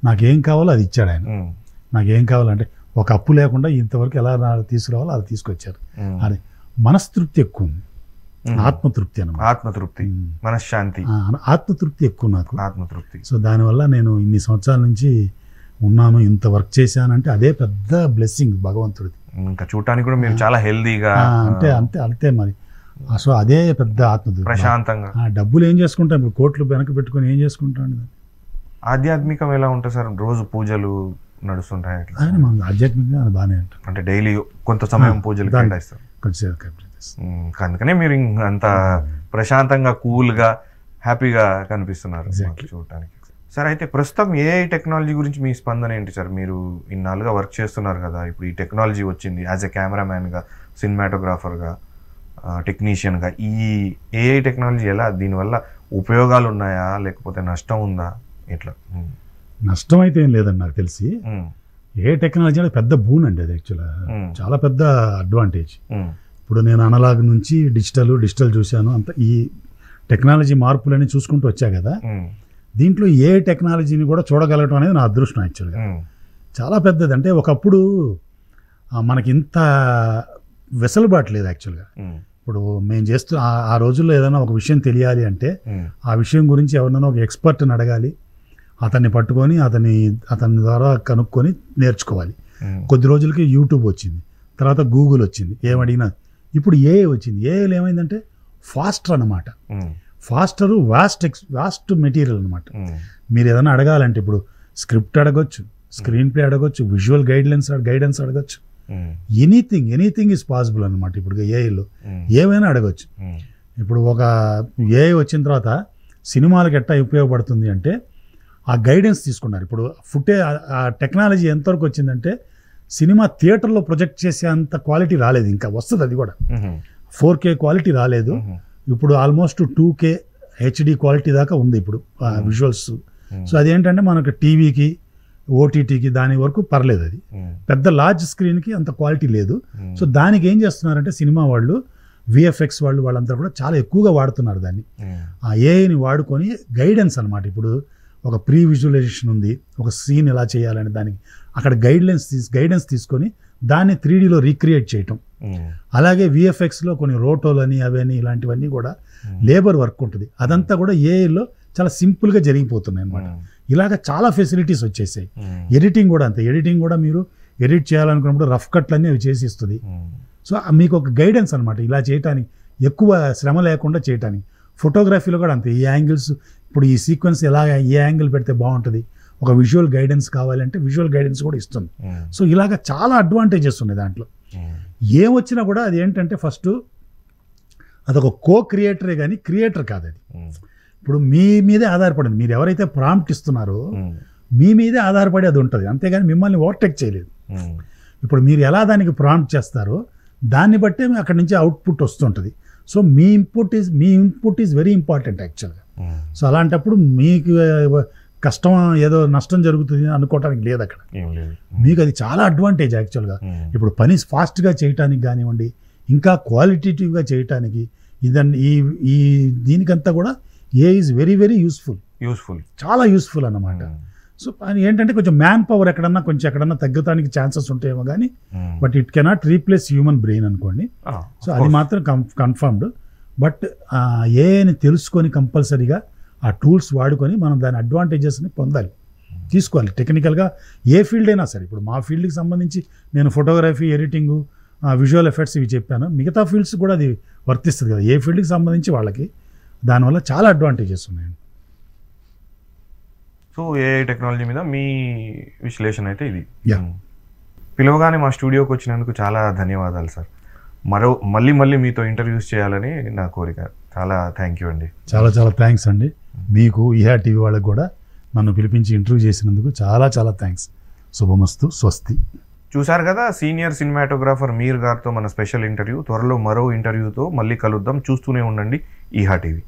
నాకేం కావాలో అది ఇచ్చాడు ఆయన. నాకేం కావాలంటే ఒక అప్పు లేకుండా ఇంతవరకు ఎలా తీసుకురావాలో అది తీసుకొచ్చారు. అది మనస్తృప్తి ఎక్కువ ఉంది, ఆత్మతృప్తి అన్నమాట. ఆత్మతృప్తి, మనశ్శాంతి, ఆత్మతృప్తి ఎక్కువ నాకు, ఆత్మతృప్తి. సో దానివల్ల నేను ఇన్ని సంవత్సరాల నుంచి ఉన్నాను, ఇంత వర్క్ చేశానంటే అదే పెద్ద బ్లెస్సింగ్ భగవంతుడిది. ఇంకా చూడటానికి కూడా మీరు చాలా హెల్దీగా, అంతే మరి. సో అదే పెద్ద ఆత్మతృప్తి, ప్రశాంతంగా. డబ్బులు ఏం చేసుకుంటాం ఇప్పుడు, కోట్లు వెనక పెట్టుకొని ఏం చేసుకుంటాం. ఆధ్యాత్మికం ఎలా ఉంటుంది సార్? రోజు పూజలు నడుస్తుంటాయి, ఆధ్యాత్మికంగా బాగానే ఉంటుంది. అంటే డైలీ కొంత సమయం పూజలు కేటాయిస్తారు, అందుకనే మీరు అంత ప్రశాంతంగా, కూల్గా, హ్యాపీగా కనిపిస్తున్నారు చూడటానికి. సార్ అయితే ప్రస్తుతం ఏఐ టెక్నాలజీ గురించి మీ స్పందన ఏంటి సార్? మీరు ఇన్నాళ్ళుగా వర్క్ చేస్తున్నారు కదా, ఇప్పుడు ఈ టెక్నాలజీ వచ్చింది, యాజ్ ఎ కెమెరామ్యాన్గా, సినిమాటోగ్రాఫర్గా, టెక్నీషియన్గా, ఈ ఏఐ టెక్నాలజీ ఎలా, దీనివల్ల ఉపయోగాలు ఉన్నాయా లేకపోతే నష్టం ఉందా, ఎట్లా? నష్టం అయితే ఏం లేదండి నాకు తెలిసి. ఏ టెక్నాలజీ అనేది పెద్ద బూన్ అండి అది యాక్చువల్గా, చాలా పెద్ద అడ్వాంటేజ్. ఇప్పుడు నేను అనలాగ్ నుంచి డిజిటల్ చూశాను, అంత ఈ టెక్నాలజీ మార్పులని చూసుకుంటూ వచ్చా కదా, దీంట్లో ఏ టెక్నాలజీని కూడా చూడగలగడం అనేది నా అదృష్టం యాక్చువల్గా. చాలా పెద్దది. అంటే ఒకప్పుడు మనకి ఇంత వెసులుబాటు లేదు యాక్చువల్గా. ఇప్పుడు మేము చేస్తూ ఆ రోజుల్లో ఏదైనా ఒక విషయం తెలియాలి అంటే ఆ విషయం గురించి ఎవరినైనా ఒక ఎక్స్పర్ట్ని అడగాలి, అతన్ని పట్టుకొని అతని ద్వారా కనుక్కొని నేర్చుకోవాలి. కొద్ది రోజులకి యూట్యూబ్ వచ్చింది, తర్వాత గూగుల్ వచ్చింది, ఏమడిగినా. ఇప్పుడు ఏఐ వచ్చింది. ఏఐలో ఏమైందంటే ఫాస్టర్ అనమాట. ఫాస్టరు వాస్ట్ మెటీరియల్ అనమాట. మీరు ఏదైనా అడగాలంటే ఇప్పుడు స్క్రిప్ట్ అడగొచ్చు, స్క్రీన్ ప్లే అడగొచ్చు, విజువల్ గైడెన్స్ అడగొచ్చు. ఎనీథింగ్ ఈజ్ పాసిబుల్ అనమాట. ఇప్పుడు ఏఐలో ఏమైనా అడగొచ్చు. ఇప్పుడు ఒక ఏఐ వచ్చిన తర్వాత సినిమాలకు ఎట్టా ఉపయోగపడుతుంది అంటే ఆ గైడెన్స్ తీసుకున్నారు. ఇప్పుడు ఆ టెక్నాలజీ ఎంతవరకు వచ్చిందంటే సినిమా థియేటర్లో ప్రొజెక్ట్ చేసే అంత క్వాలిటీ రాలేదు, ఇంకా వస్తుంది అది కూడా. 4K క్వాలిటీ రాలేదు, ఇప్పుడు ఆల్మోస్ట్ 2K HD క్వాలిటీ దాకా ఉంది ఇప్పుడు విజువల్స్. సో అదేంటంటే మనకు టీవీకి ఓటీటీకి దాని వరకు పర్లేదు, అది పెద్ద లార్జ్ స్క్రీన్కి అంత క్వాలిటీ లేదు. సో దానికి ఏం చేస్తున్నారంటే సినిమా వాళ్ళు, విఎఫ్ఎక్స్ వాళ్ళంతా కూడా చాలా ఎక్కువగా వాడుతున్నారు దాన్ని. ఆ ఏఐని వాడుకొని గైడెన్స్ అనమాట. ఇప్పుడు ఒక ప్రీ విజువలైజేషన్ ఉంది, ఒక సీన్ ఎలా చేయాలని దానికి అక్కడ గైడెన్స్ తీసుకొని దాన్ని 3Dలో రీక్రియేట్ చేయటం. అలాగే విఎఫ్ఎక్స్లో కొన్ని రోటోలని అవన్నీ ఇలాంటివన్నీ కూడా లేబర్ వర్క్ ఉంటుంది, అదంతా కూడా ఏఐలో చాలా సింపుల్గా జరిగిపోతున్నాయి అనమాట. ఇలాగ చాలా ఫెసిలిటీస్ వచ్చేసాయి. ఎడిటింగ్ కూడా అంతే. ఎడిటింగ్ కూడా మీరు ఎడిట్ చేయాలనుకున్నప్పుడు రఫ్ కట్లన్నీ అవి చేసి ఇస్తుంది. సో మీకు ఒక గైడెన్స్ అనమాట ఇలా చేయటానికి, ఎక్కువ శ్రమ లేకుండా చేయటానికి. ఫోటోగ్రఫీలో కూడా అంతే. ఈ యాంగిల్స్, ఇప్పుడు ఈ సీక్వెన్స్ ఏ యాంగిల్ పెడితే బాగుంటుంది, ఒక విజువల్ గైడెన్స్ కావాలంటే విజువల్ గైడెన్స్ కూడా ఇస్తుంది. సో ఇలాగ చాలా అడ్వాంటేజెస్ ఉన్నాయి దాంట్లో. ఏమొచ్చినా కూడా అది ఏంటంటే ఫస్ట్ అదొక క్రియేటరే కానీ క్రియేటర్ కాదు అది. ఇప్పుడు మీ మీదే ఆధారపడింది. మీరు ఎవరైతే ప్రాంప్ట్ ఇస్తున్నారో మీ మీదే ఆధారపడి అది ఉంటుంది, అంతేగాని మిమ్మల్ని ఓవర్టేక్ చేయలేదు. ఇప్పుడు మీరు ఎలా దానికి ప్రాంప్ట్ చేస్తారో దాన్ని బట్టే అక్కడి నుంచి అవుట్పుట్ వస్తుంటుంది. So me input is very important యాక్చువల్గా. సో అలాంటప్పుడు మీకు కష్టం ఏదో నష్టం జరుగుతుంది అనుకోవటానికి లేదు అక్కడ. మీకు అది చాలా అడ్వాంటేజ్ యాక్చువల్గా. ఇప్పుడు పని ఫాస్ట్గా చేయటానికి కానివ్వండి, ఇంకా క్వాలిటేటివ్గా చేయటానికి, ఈ దీనికంతా కూడా ఏ ఈజ్ వెరీ వెరీ యూస్ఫుల్, చాలా యూస్ఫుల్ అన్నమాట. సో అది ఏంటంటే కొంచెం మ్యాన్ పవర్ ఎక్కడన్నా తగ్గడానికి ఛాన్సెస్ ఉంటాయేమో కానీ, but it cannot replace human brain అనుకోండి. సో అది మాత్రం కన్ఫర్మ్డ్. బట్ ఏఐని తెలుసుకొని కంపల్సరీగా ఆ టూల్స్ వాడుకొని మనం దాని అడ్వాంటేజెస్ని తీసుకోవాలి. టెక్నికల్గా ఏ ఫీల్డ్ అయినా సరే. ఇప్పుడు మా ఫీల్డ్కి సంబంధించి నేను ఫోటోగ్రఫీ, ఎడిటింగు, విజువల్ ఎఫెక్ట్స్ ఇవి చెప్పాను. మిగతా ఫీల్డ్స్ కూడా అది వర్తిస్తుంది కదా, ఏ ఫీల్డ్కి సంబంధించి వాళ్ళకి. దానివల్ల చాలా అడ్వాంటేజెస్ ఉన్నాయండి. సో ఏఐ టెక్నాలజీ మీద మీ విశ్లేషణ అయితే ఇది. పిలవగానే మా స్టూడియోకి వచ్చినందుకు చాలా ధన్యవాదాలు సార్. మళ్ళీ మీతో ఇంటర్వ్యూస్ చేయాలని నా కోరిక. చాలా థ్యాంక్ యూ అండి. చాలా థ్యాంక్స్ అండి. మీకు ఈహా టీవీ వాళ్ళకి కూడా నన్ను పిలిపించి ఇంటర్వ్యూ చేసినందుకు చాలా థ్యాంక్స్. శుభమస్తు, స్వస్తి. చూశారు కదా సీనియర్ సినిమాటోగ్రాఫర్ మీర్ గారితో మన స్పెషల్ ఇంటర్వ్యూ. త్వరలో మరో ఇంటర్వ్యూతో మళ్ళీ కలుద్దాం. చూస్తూనే ఉండండి ఈహా టీవీ.